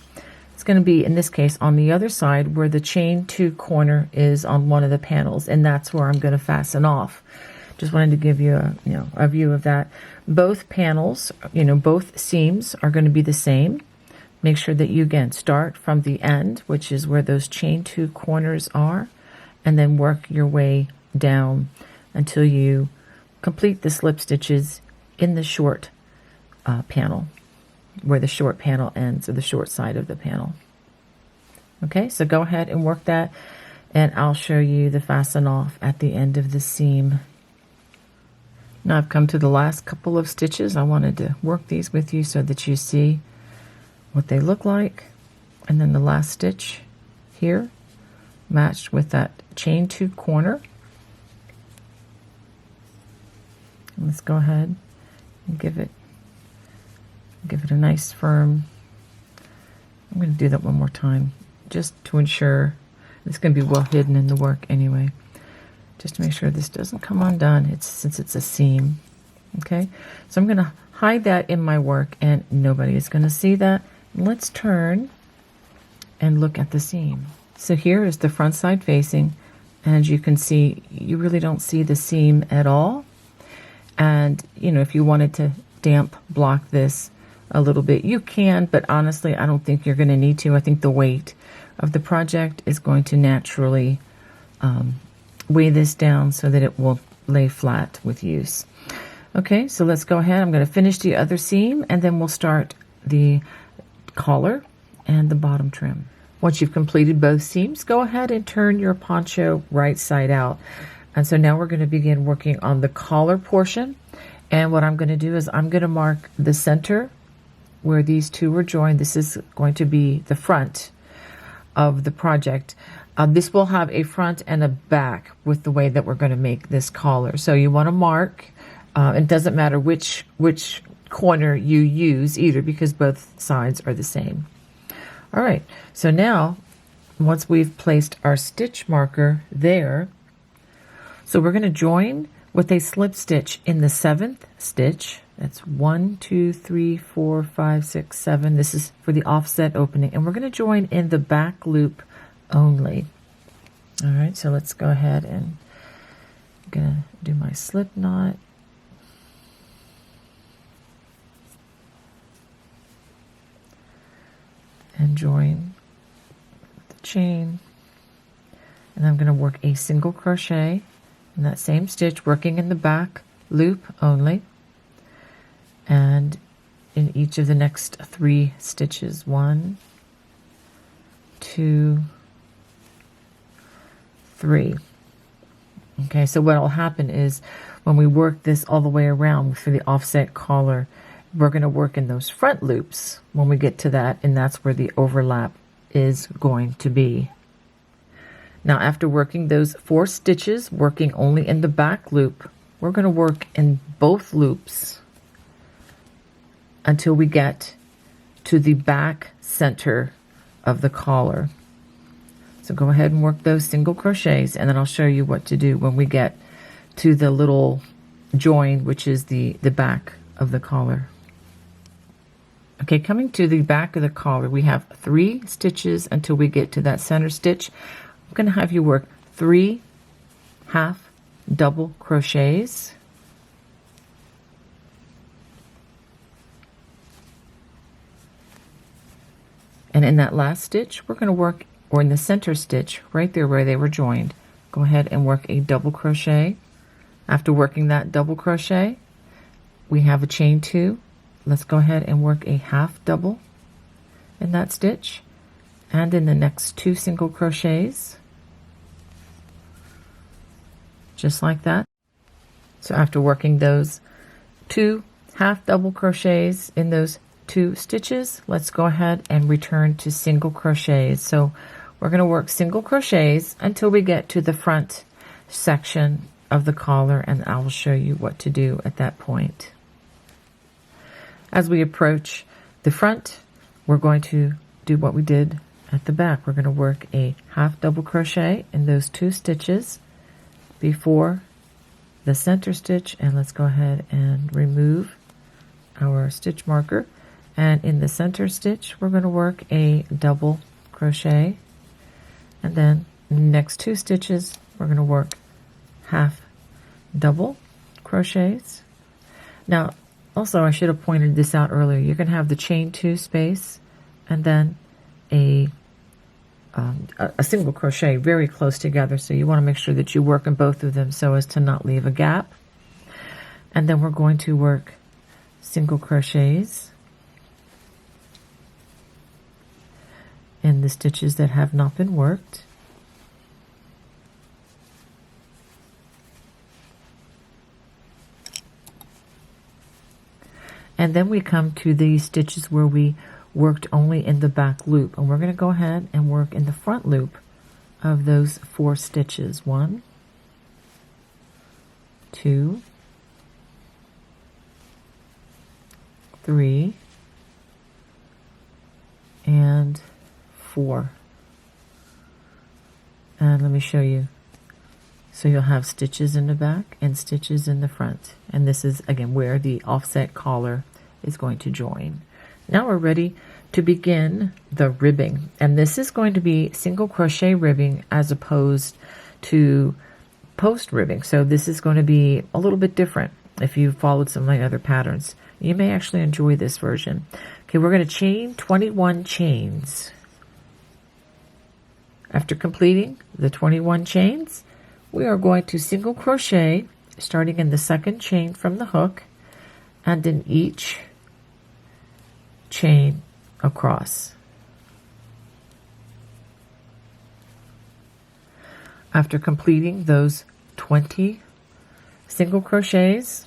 It's going to be, in this case, on the other side where the chain 2 corner is on one of the panels, and that's where I'm going to fasten off. Just wanted to give you a view of that. Both panels, both seams are going to be the same. Make sure that you again start from the end, which is where those chain 2 corners are, and then work your way down until you complete the slip stitches in the short panel, where the short panel ends, or the short side of the panel. Okay, so go ahead and work that, and I'll show you the fasten off at the end of the seam. Now I've come to the last couple of stitches. I wanted to work these with you so that you see what they look like. And then the last stitch here matched with that chain 2 corner. Let's go ahead and give it a nice firm. I'm going to do that one more time just to ensure it's going to be well hidden in the work anyway, just to make sure this doesn't come undone, since it's a seam. Okay, so I'm going to hide that in my work and nobody is going to see that. Let's turn and look at the seam. So here is the front side facing, and as you can see, you really don't see the seam at all. And if you wanted to damp block this a little bit, you can, but honestly I don't think you're going to need to. I think the weight of the project is going to naturally weigh this down so that it will lay flat with use. Okay, so let's go ahead. I'm going to finish the other seam, and then we'll start the collar and the bottom trim. Once you've completed both seams, go ahead and turn your poncho right side out. And so now we're going to begin working on the collar portion. And what I'm going to do is I'm going to mark the center where these two are joined. This is going to be the front of the project. This will have a front and a back with the way that we're going to make this collar. So you want to mark, it doesn't matter which corner you use either, because both sides are the same. All right, so now once we've placed our stitch marker there, so we're going to join with a slip stitch in the 7th stitch. That's 1, 2, 3, 4, 5, 6, 7. This is for the offset opening, and we're going to join in the back loop only. All right, so let's go ahead and I'm going to do my slip knot. And join the chain, and I'm going to work a single crochet in that same stitch, working in the back loop only, and in each of the next 3 stitches. 1, 2, 3. Okay, so what will happen is when we work this all the way around for the offset collar, we're going to work in those front loops when we get to that, and that's where the overlap is going to be. Now, after working those 4 stitches, working only in the back loop, we're going to work in both loops until we get to the back center of the collar. So go ahead and work those single crochets, and then I'll show you what to do when we get to the little join, which is the back of the collar. Okay, coming to the back of the collar, we have 3 stitches until we get to that center stitch. I'm going to have you work 3 half double crochets, and in that last stitch we're going to work, or in the center stitch right there where they were joined, go ahead and work a double crochet. After working that double crochet, we have a chain 2. Let's go ahead and work a half double in that stitch, and in the next 2 single crochets, just like that. So after working those 2 half double crochets in those 2 stitches, let's go ahead and return to single crochets. So we're going to work single crochets until we get to the front section of the collar, and I will show you what to do at that point. As we approach the front, we're going to do what we did at the back. We're going to work a half double crochet in those 2 stitches before the center stitch, and let's go ahead and remove our stitch marker, and in the center stitch we're going to work a double crochet, and then next 2 stitches we're going to work half double crochets. Now also, I should have pointed this out earlier. You're going to have the chain 2 space and then a single crochet very close together, so you want to make sure that you work in both of them so as to not leave a gap. And then we're going to work single crochets in the stitches that have not been worked. And then we come to the stitches where we worked only in the back loop, and we're going to go ahead and work in the front loop of those 4 stitches. 1, 2, 3, and 4. And let me show you. So you'll have stitches in the back and stitches in the front. And this is, again, where the offset collar is going to join. Now we're ready to begin the ribbing. And this is going to be single crochet ribbing as opposed to post ribbing. So this is going to be a little bit different if you followed some of my other patterns. You may actually enjoy this version. Okay, we're going to chain 21 chains. After completing the 21 chains, we are going to single crochet starting in the 2nd chain from the hook and in each chain across. After completing those 20 single crochets,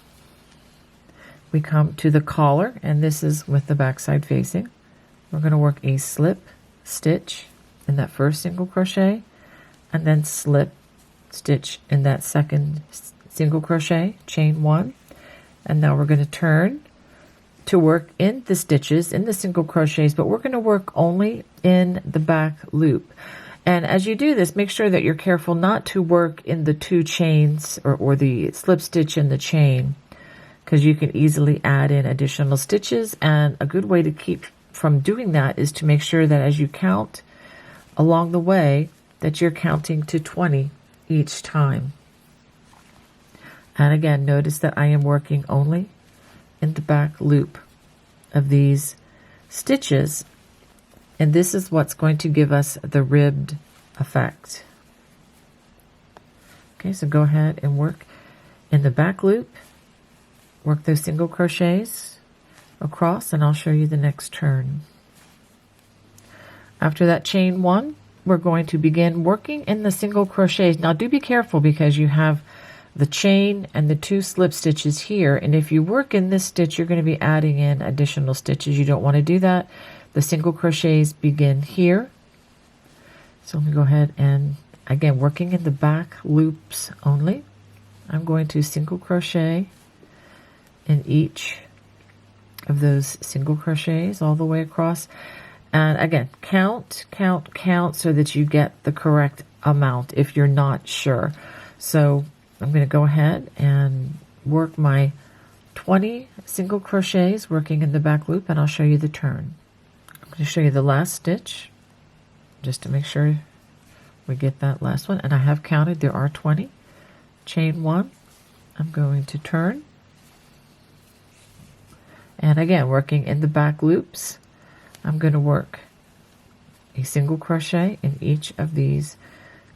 we come to the collar, and this is with the back side facing. We're going to work a slip stitch in that first single crochet and then slip stitch in that 2nd single crochet, chain 1, and now we're going to turn to work in the stitches in the single crochets, but we're going to work only in the back loop. And as you do this, make sure that you're careful not to work in the 2 chains or the slip stitch in the chain, because you can easily add in additional stitches. And a good way to keep from doing that is to make sure that as you count along the way that you're counting to 20 each time. And again, notice that I am working only in the back loop of these stitches, and this is what's going to give us the ribbed effect. Okay, so go ahead and work in the back loop, work those single crochets across, and I'll show you the next turn. After that chain 1, we're going to begin working in the single crochets. Now do be careful because you have the chain and the 2 slip stitches here, and if you work in this stitch you're going to be adding in additional stitches. You don't want to do that. The single crochets begin here. So let me go ahead and, again, working in the back loops only, I'm going to single crochet in each of those single crochets all the way across. And again, count so that you get the correct amount if you're not sure. So I'm going to go ahead and work my 20 single crochets working in the back loop, and I'll show you the turn. I'm going to show you the last stitch just to make sure we get that last one, and I have counted, there are 20. Chain 1, I'm going to turn, and again working in the back loops, I'm going to work a single crochet in each of these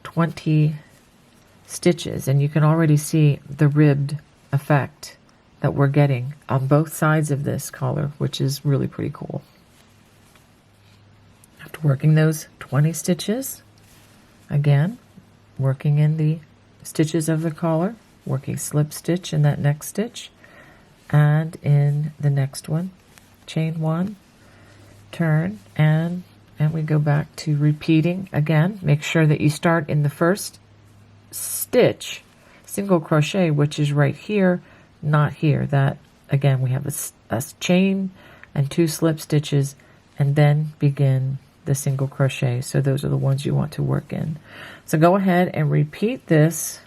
20 stitches, and you can already see the ribbed effect that we're getting on both sides of this collar, which is really pretty cool. After working those 20 stitches, again working in the stitches of the collar, working slip stitch in that next stitch and in the next one, chain 1, turn, and we go back to repeating again. Make sure that you start in the first stitch single crochet, which is right here, not here. That again, we have a chain and 2 slip stitches and then begin the single crochet. So those are the ones you want to work in. So go ahead and repeat this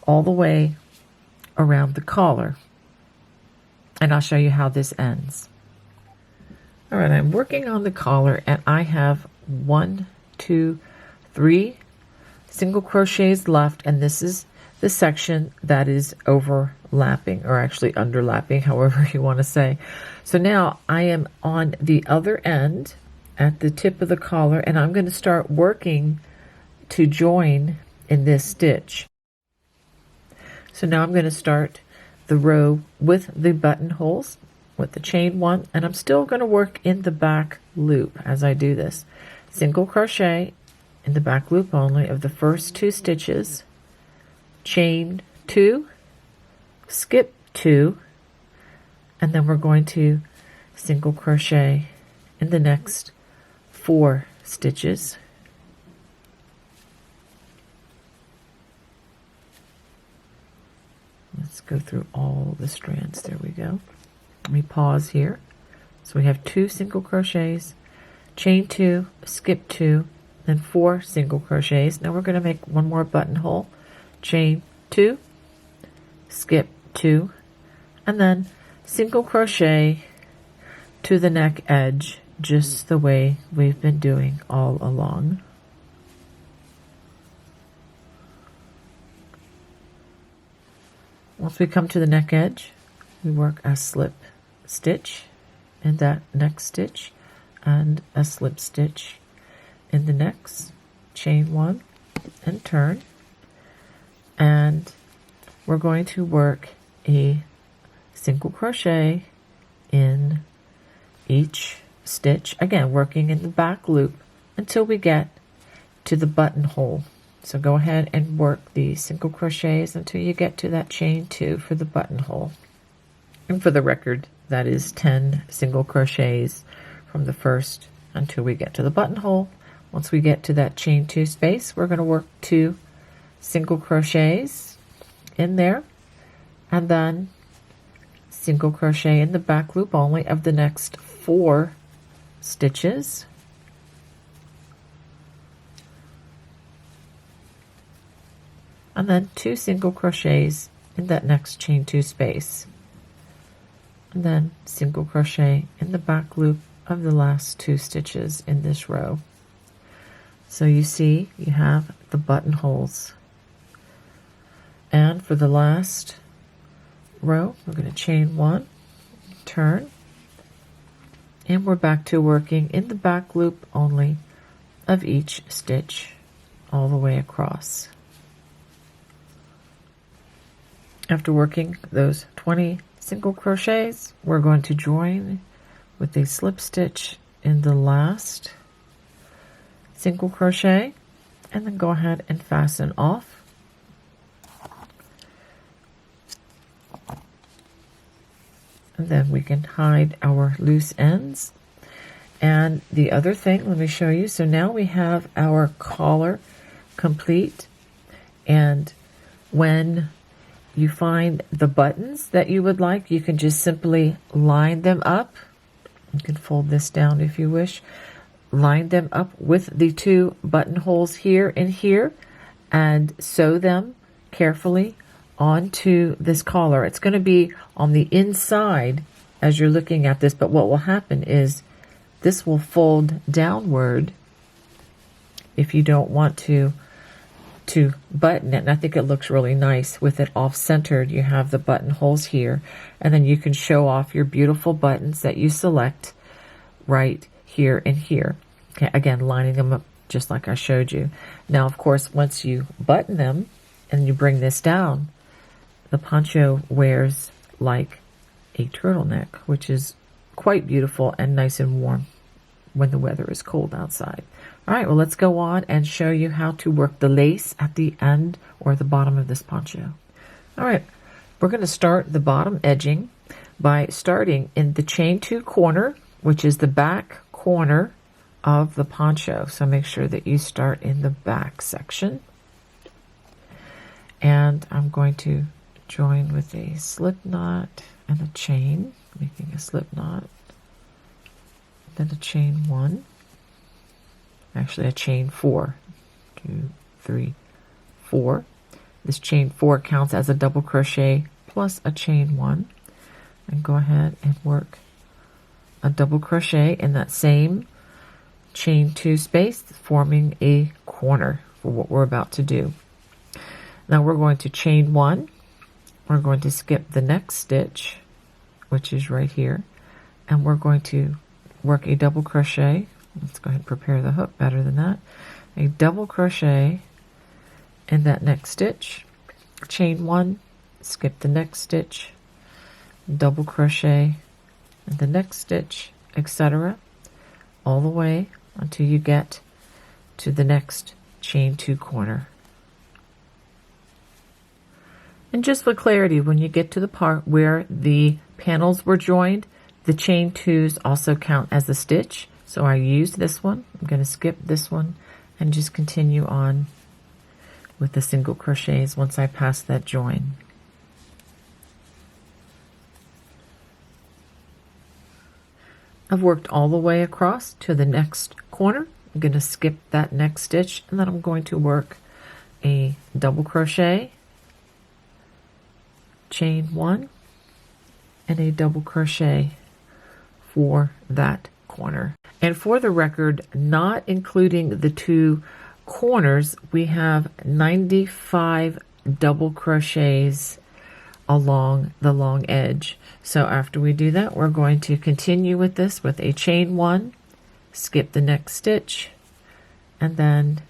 all the way around the collar, and I'll show you how this ends. All right, I'm working on the collar, and I have 1, 2, 3 single crochets left, and this is the section that is overlapping, or actually underlapping, however you want to say. So now I am on the other end at the tip of the collar, and I'm going to start working to join in this stitch. So now I'm going to start the row with the buttonholes with the chain 1, and I'm still going to work in the back loop as I do this. Single crochet in the back loop only of the first 2 stitches, chain 2, skip 2, and then we're going to single crochet in the next 4 stitches. Let's go through all the strands. There we go. Let me pause here. So we have 2 single crochets, chain 2, skip 2, then 4 single crochets. Now we're going to make 1 more buttonhole, chain 2, skip 2, and then single crochet to the neck edge, just the way we've been doing all along. Once we come to the neck edge, we work a slip stitch in that next stitch and a slip stitch in the next, chain 1 and turn, and we're going to work a single crochet in each stitch, again working in the back loop until we get to the buttonhole. So go ahead and work the single crochets until you get to that chain 2 for the buttonhole. And for the record, that is 10 single crochets from the first until we get to the buttonhole. Once we get to that chain 2 space, we're going to work 2 single crochets in there, and then single crochet in the back loop only of the next 4 stitches. And then 2 single crochets in that next chain 2 space, and then single crochet in the back loop of the last 2 stitches in this row. So you see you have the buttonholes, and for the last row we're going to chain 1, turn, and we're back to working in the back loop only of each stitch all the way across. After working those 20 single crochets, we're going to join with a slip stitch in the last single crochet, and then go ahead and fasten off. And then we can hide our loose ends. And the other thing, let me show you. So now we have our collar complete, and when you find the buttons that you would like, you can just simply line them up. You can fold this down if you wish. Line them up with the 2 buttonholes here and here, and sew them carefully onto this collar. It's going to be on the inside as you're looking at this, but what will happen is this will fold downward if you don't want to button it. And I think it looks really nice with it off-centered. You have the buttonholes here, and then you can show off your beautiful buttons that you select right here and here. Okay, again, lining them up just like I showed you. Now, of course, once you button them and you bring this down, the poncho wears like a turtleneck, which is quite beautiful and nice and warm when the weather is cold outside. All right, well, let's go on and show you how to work the lace at the end or the bottom of this poncho. All right, we're going to start the bottom edging by starting in the chain 2 corner, which is the back corner of the poncho. So make sure that you start in the back section. And I'm going to join with a slip knot and a chain, making a slip knot, then a chain 1, actually a chain 4, 2, 3, 4. This chain 4 counts as a double crochet plus a chain 1, and go ahead and work a double crochet in that same chain 2 space, forming a corner for what we're about to do. Now we're going to chain 1, we're going to skip the next stitch, which is right here, and we're going to work a double crochet. Let's go ahead and prepare the hook better than that. A double crochet in that next stitch, chain 1, skip the next stitch, double crochet in the next stitch, etc., all the way until you get to the next chain 2 corner. And just for clarity, when you get to the part where the panels were joined, the chain 2s also count as a stitch. So I used this one. I'm going to skip this one and just continue on with the single crochets once I pass that join. I've worked all the way across to the next corner. I'm going to skip that next stitch, and then I'm going to work a double crochet, chain 1, and a double crochet for that corner. And for the record, not including the 2 corners, we have 95 double crochets along the long edge. So after we do that, we're going to continue with this with a chain 1, skip the next stitch, and then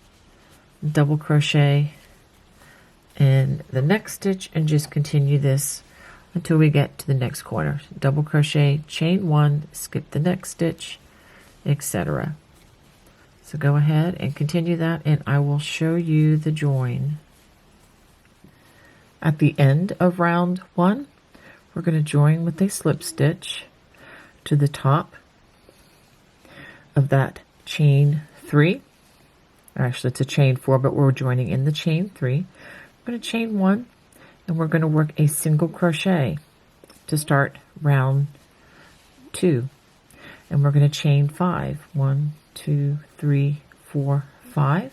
double crochet in the next stitch, and just continue this until we get to the next corner. Double crochet, chain 1, skip the next stitch, etc. So go ahead and continue that, and I will show you the join. At the end of round 1, we're going to join with a slip stitch to the top of that chain 3. Actually, it's a chain 4, but we're joining in the chain 3. We're going to chain 1, and we're going to work a single crochet to start round 2. And we're going to chain 5. 1, 2, 3, 4, 5.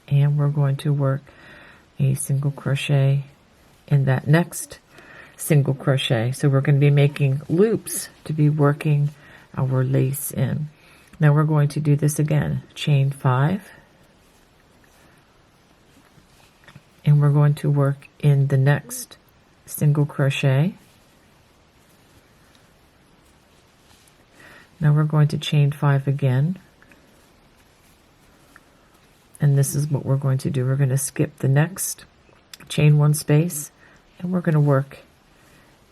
And we're going to work a single crochet in that next single crochet. So we're going to be making loops to be working our lace in. Now we're going to do this again. Chain 5. And we're going to work in the next single crochet. Now we're going to chain 5 again. And this is what we're going to do. We're going to skip the next chain 1 space, and we're going to work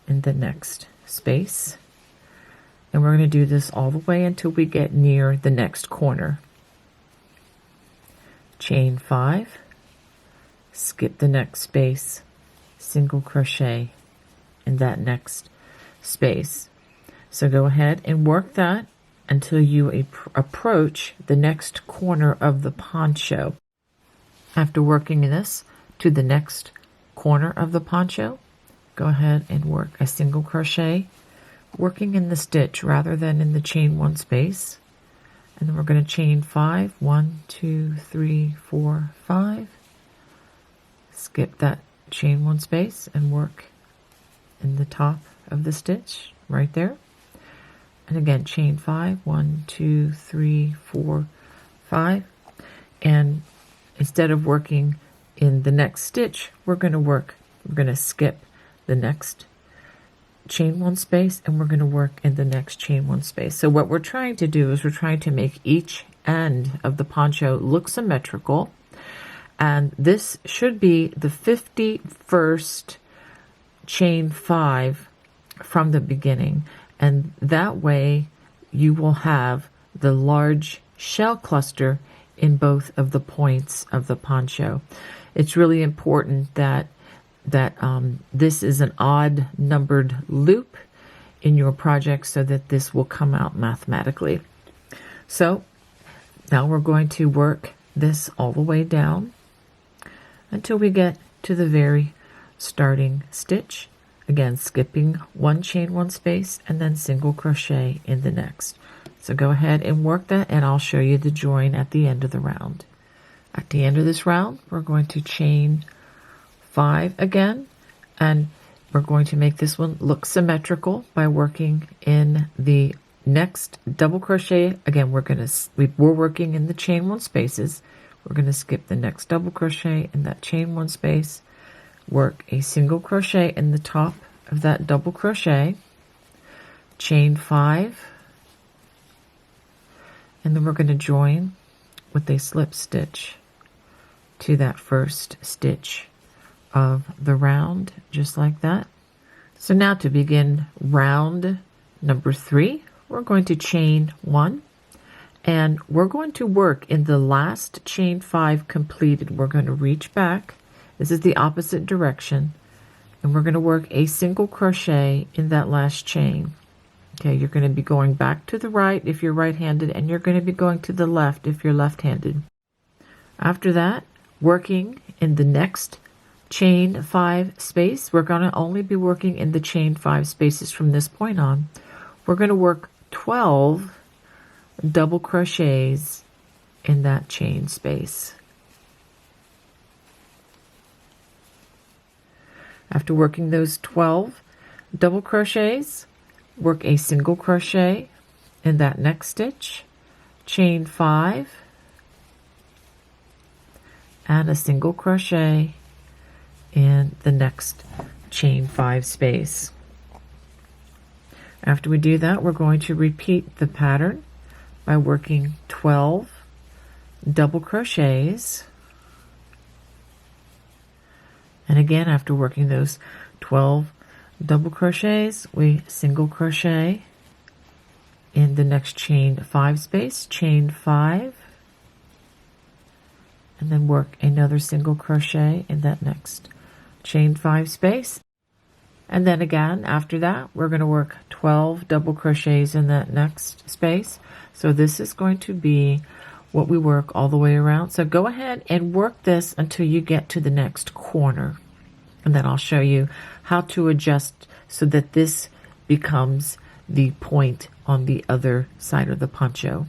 in the next space. And we're going to do this all the way until we get near the next corner. Chain 5, skip the next space, single crochet in that next space. So go ahead and work that until you approach the next corner of the poncho. After working this to the next corner of the poncho, go ahead and work a single crochet, working in the stitch rather than in the chain 1 space. And then we're going to chain 5, 1, 2, 3, 4, 5. Skip that chain 1 space and work in the top of the stitch right there. And again, chain 5, 1, 2, 3, 4, 5. And instead of working in the next stitch, we're going to skip the next chain 1 space, and we're going to work in the next chain 1 space. So what we're trying to do is we're trying to make each end of the poncho look symmetrical, and this should be the 51st chain 5 from the beginning, and that way you will have the large shell cluster in both of the points of the poncho. It's really important that this is an odd numbered loop in your project so that this will come out mathematically. So now we're going to work this all the way down until we get to the very starting stitch. Again, skipping 1 chain 1 space and then single crochet in the next. So go ahead and work that, and I'll show you the join at the end of the round. At the end of this round, we're going to chain 5 again, and we're going to make this one look symmetrical by working in the next double crochet. Again, we're working in the chain 1 spaces. We're going to skip the next double crochet in that chain 1 space, work a single crochet in the top of that double crochet, chain 5, and then we're going to join with a slip stitch to that first stitch of the round, just like that. So now to begin round number 3, we're going to chain 1, and we're going to work in the last chain 5 completed. We're going to reach back. This is the opposite direction, and we're going to work a single crochet in that last chain. Okay, you're going to be going back to the right if you're right-handed, and you're going to be going to the left if you're left-handed. After that, working in the next chain 5 space, we're going to only be working in the chain 5 spaces from this point on. We're going to work 12 double crochets in that chain space. After working those 12 double crochets, work a single crochet in that next stitch, chain 5, and a single crochet in the next chain 5 space. After we do that, we're going to repeat the pattern by working 12 double crochets. And again, after working those 12 double crochets, we single crochet in the next chain 5 space, chain 5, and then work another single crochet in that next chain 5 space. And then again, after that, we're going to work 12 double crochets in that next space. So this is going to be what we work all the way around. So go ahead and work this until you get to the next corner. And then I'll show you how to adjust so that this becomes the point on the other side of the poncho.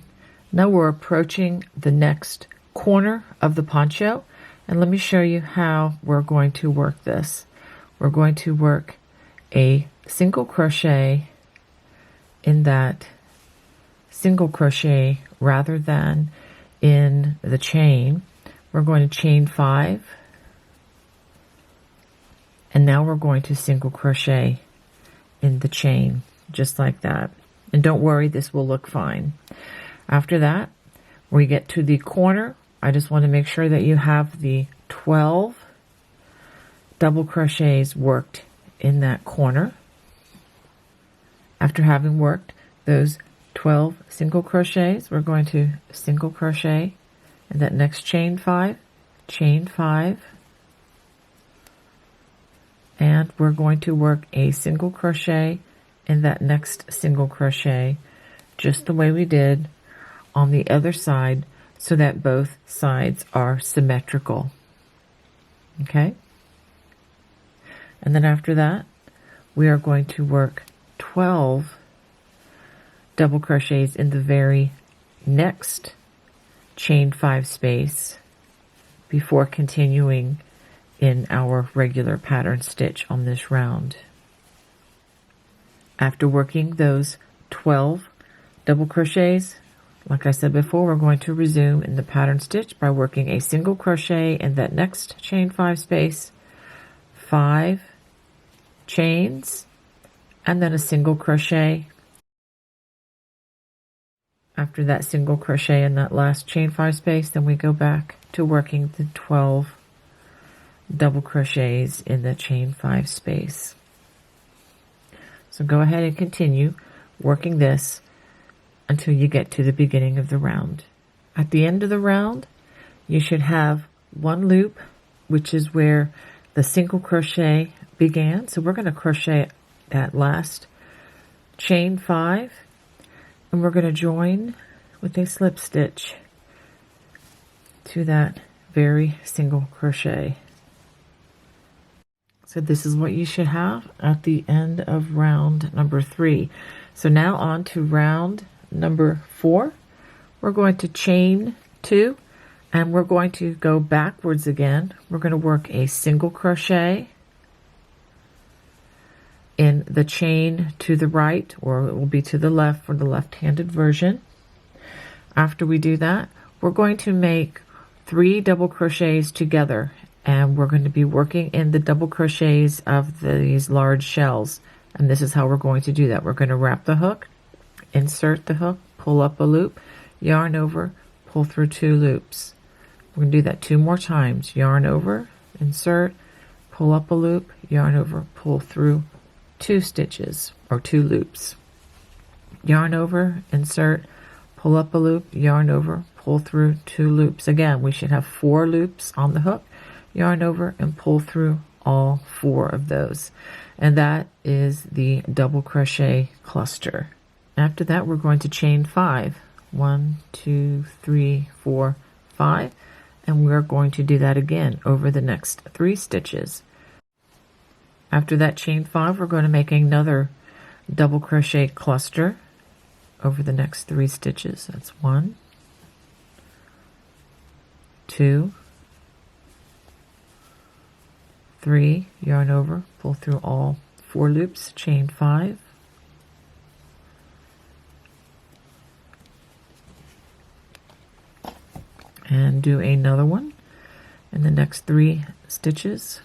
Now we're approaching the next corner of the poncho, and let me show you how we're going to work this. We're going to work a single crochet in that single crochet rather than in the chain. We're going to chain 5, and now we're going to single crochet in the chain, just like that. And don't worry, this will look fine. After that, we get to the corner. I just want to make sure that you have the 12 double crochets worked in that corner. After having worked those 12 single crochets, we're going to single crochet in that next chain 5, and we're going to work a single crochet in that next single crochet, just the way we did on the other side, so that both sides are symmetrical. Okay? And then after that, we are going to work 12 double crochets in the very next chain 5 space before continuing in our regular pattern stitch on this round. After working those 12 double crochets, like I said before, we're going to resume in the pattern stitch by working a single crochet in that next chain 5 space, 5 chains, and then a single crochet. After that single crochet in that last chain 5 space, then we go back to working the 12 double crochets in the chain 5 space. So go ahead and continue working this until you get to the beginning of the round. At the end of the round, you should have one loop, which is where the single crochet began. So we're going to crochet that last chain 5, and we're going to join with a slip stitch to that very single crochet. So this is what you should have at the end of round number 3. So now on to round number 4. We're going to chain 2, and we're going to go backwards again. We're going to work a single crochet in the chain to the right, or it will be to the left for the left-handed version. After we do that, we're going to make 3 double crochets together, and we're going to be working in the double crochets of these large shells. And this is how we're going to do that. We're going to wrap the hook, insert the hook, pull up a loop, yarn over, pull through 2 loops. We're going to do that 2 more times. Yarn over, insert, pull up a loop, yarn over, pull through 2 stitches or 2 loops. Yarn over, insert, pull up a loop, yarn over, pull through 2 loops. Again, we should have 4 loops on the hook. Yarn over and pull through all 4 of those. And that is the double crochet cluster. After that, we're going to chain 5. 1, 2, 3, 4, 5. And we're going to do that again over the next 3 stitches. After that chain 5, we're going to make another double crochet cluster over the next 3 stitches. That's 1, 2, 3, yarn over, pull through all 4 loops, chain 5, and do another one in the next 3 stitches.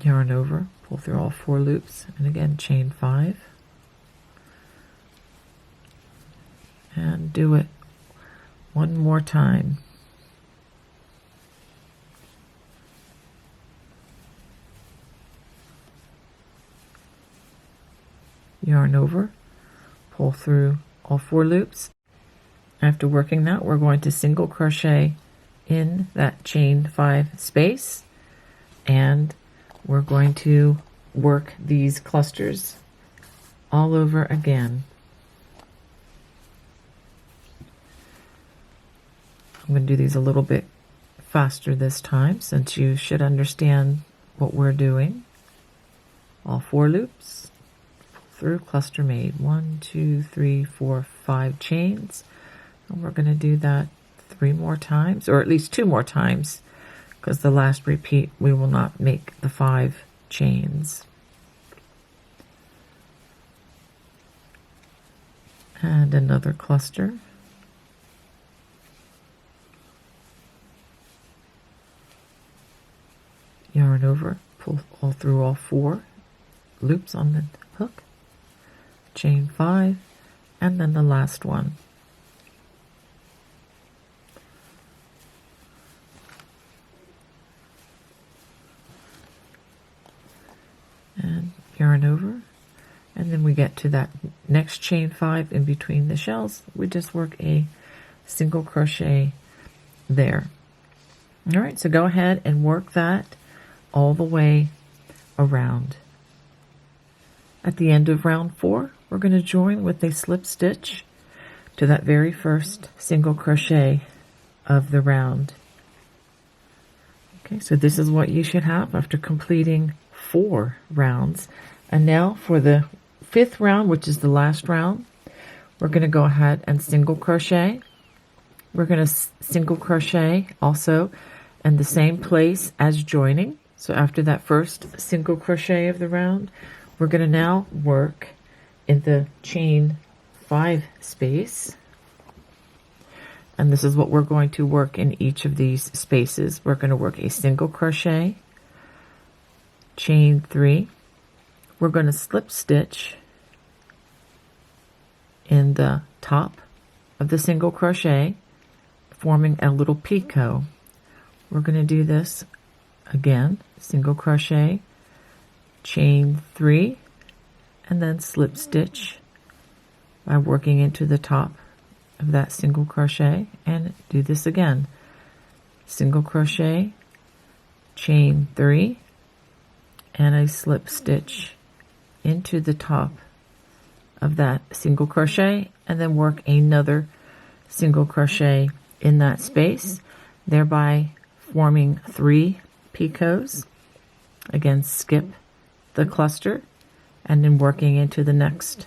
Yarn over, pull through all 4 loops, and again chain 5, and do it one more time. Yarn over, pull through all 4 loops. After working that, we're going to single crochet in that chain 5 space, and we're going to work these clusters all over again. I'm going to do these a little bit faster this time, since you should understand what we're doing. All 4 loops, pull through, cluster made. 1, 2, 3, 4, 5 chains. And we're going to do that 3 more times, or at least 2 more times, because the last repeat we will not make the 5 chains. And another cluster. Yarn over, pull all through all 4 loops on the hook, chain 5, and then the last one. And yarn over, and then we get to that next chain 5 in between the shells. We just work a single crochet there. All right, so go ahead and work that all the way around. At the end of round 4, we're going to join with a slip stitch to that very first single crochet of the round. Okay, so this is what you should have after completing 4 rounds. And now for the 5th round, which is the last round, we're going to go ahead and single crochet. We're going to single crochet also in the same place as joining. So after that first single crochet of the round, we're going to now work in the chain 5 space. And this is what we're going to work in each of these spaces. We're going to work a single crochet, chain 3. We're going to slip stitch in the top of the single crochet, forming a little picot. We're going to do this again, single crochet, chain 3, and then slip stitch by working into the top of that single crochet, and do this again, single crochet, chain 3, and a slip stitch into the top of that single crochet, and then work another single crochet in that space, thereby forming 3 picots. Again, skip the cluster, and then working into the next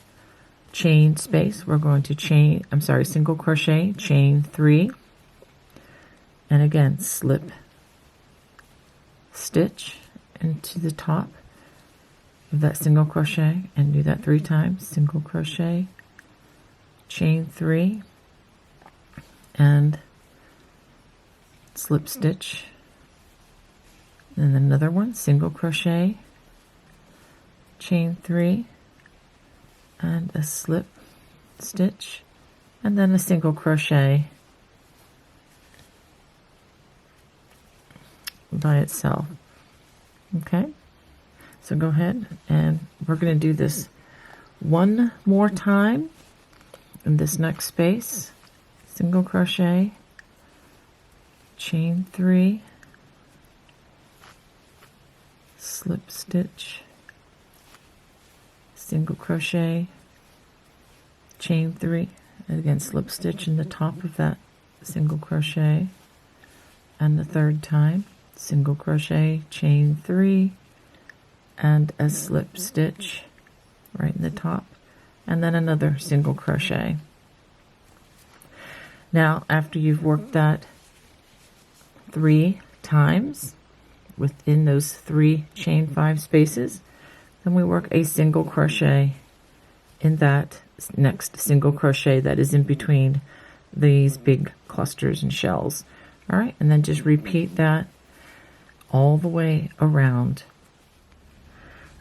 chain space, we're going to single crochet, chain 3, and again slip stitch into the top of that single crochet, and do that 3 times, single crochet, chain 3, and slip stitch, and another one, single crochet, chain 3, and a slip stitch, and then a single crochet by itself. Okay, so go ahead, and we're going to do this one more time in this next space, single crochet, chain 3, slip stitch, single crochet, chain 3, and again slip stitch in the top of that single crochet, and the 3rd time, single crochet, chain 3, and a slip stitch right in the top, and then another single crochet. Now after you've worked that 3 times within those 3 chain 5 spaces, then we work a single crochet in that next single crochet that is in between these big clusters and shells. All right, and then just repeat that all the way around.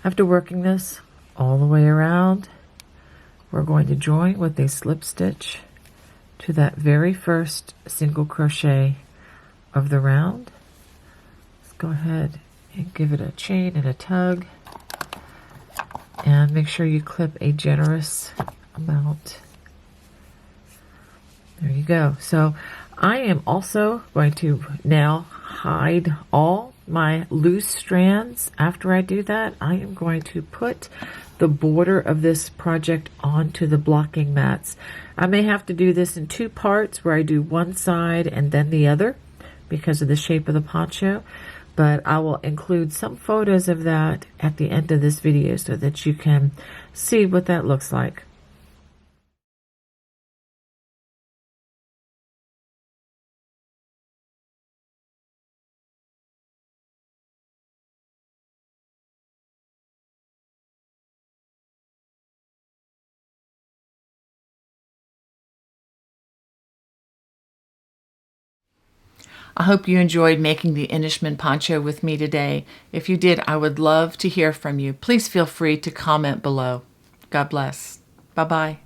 After working this all the way around, we're going to join with a slip stitch to that very first single crochet of the round. Let's go ahead and give it a chain and a tug, and make sure you clip a generous amount. There you go. So I am also going to now hide all my loose strands. After I do that, I am going to put the border of this project onto the blocking mats. I may have to do this in 2 parts, where I do one side and then the other because of the shape of the poncho, but I will include some photos of that at the end of this video so that you can see what that looks like. I hope you enjoyed making the Inishmann poncho with me today. If you did, I would love to hear from you. Please feel free to comment below. God bless. Bye-bye.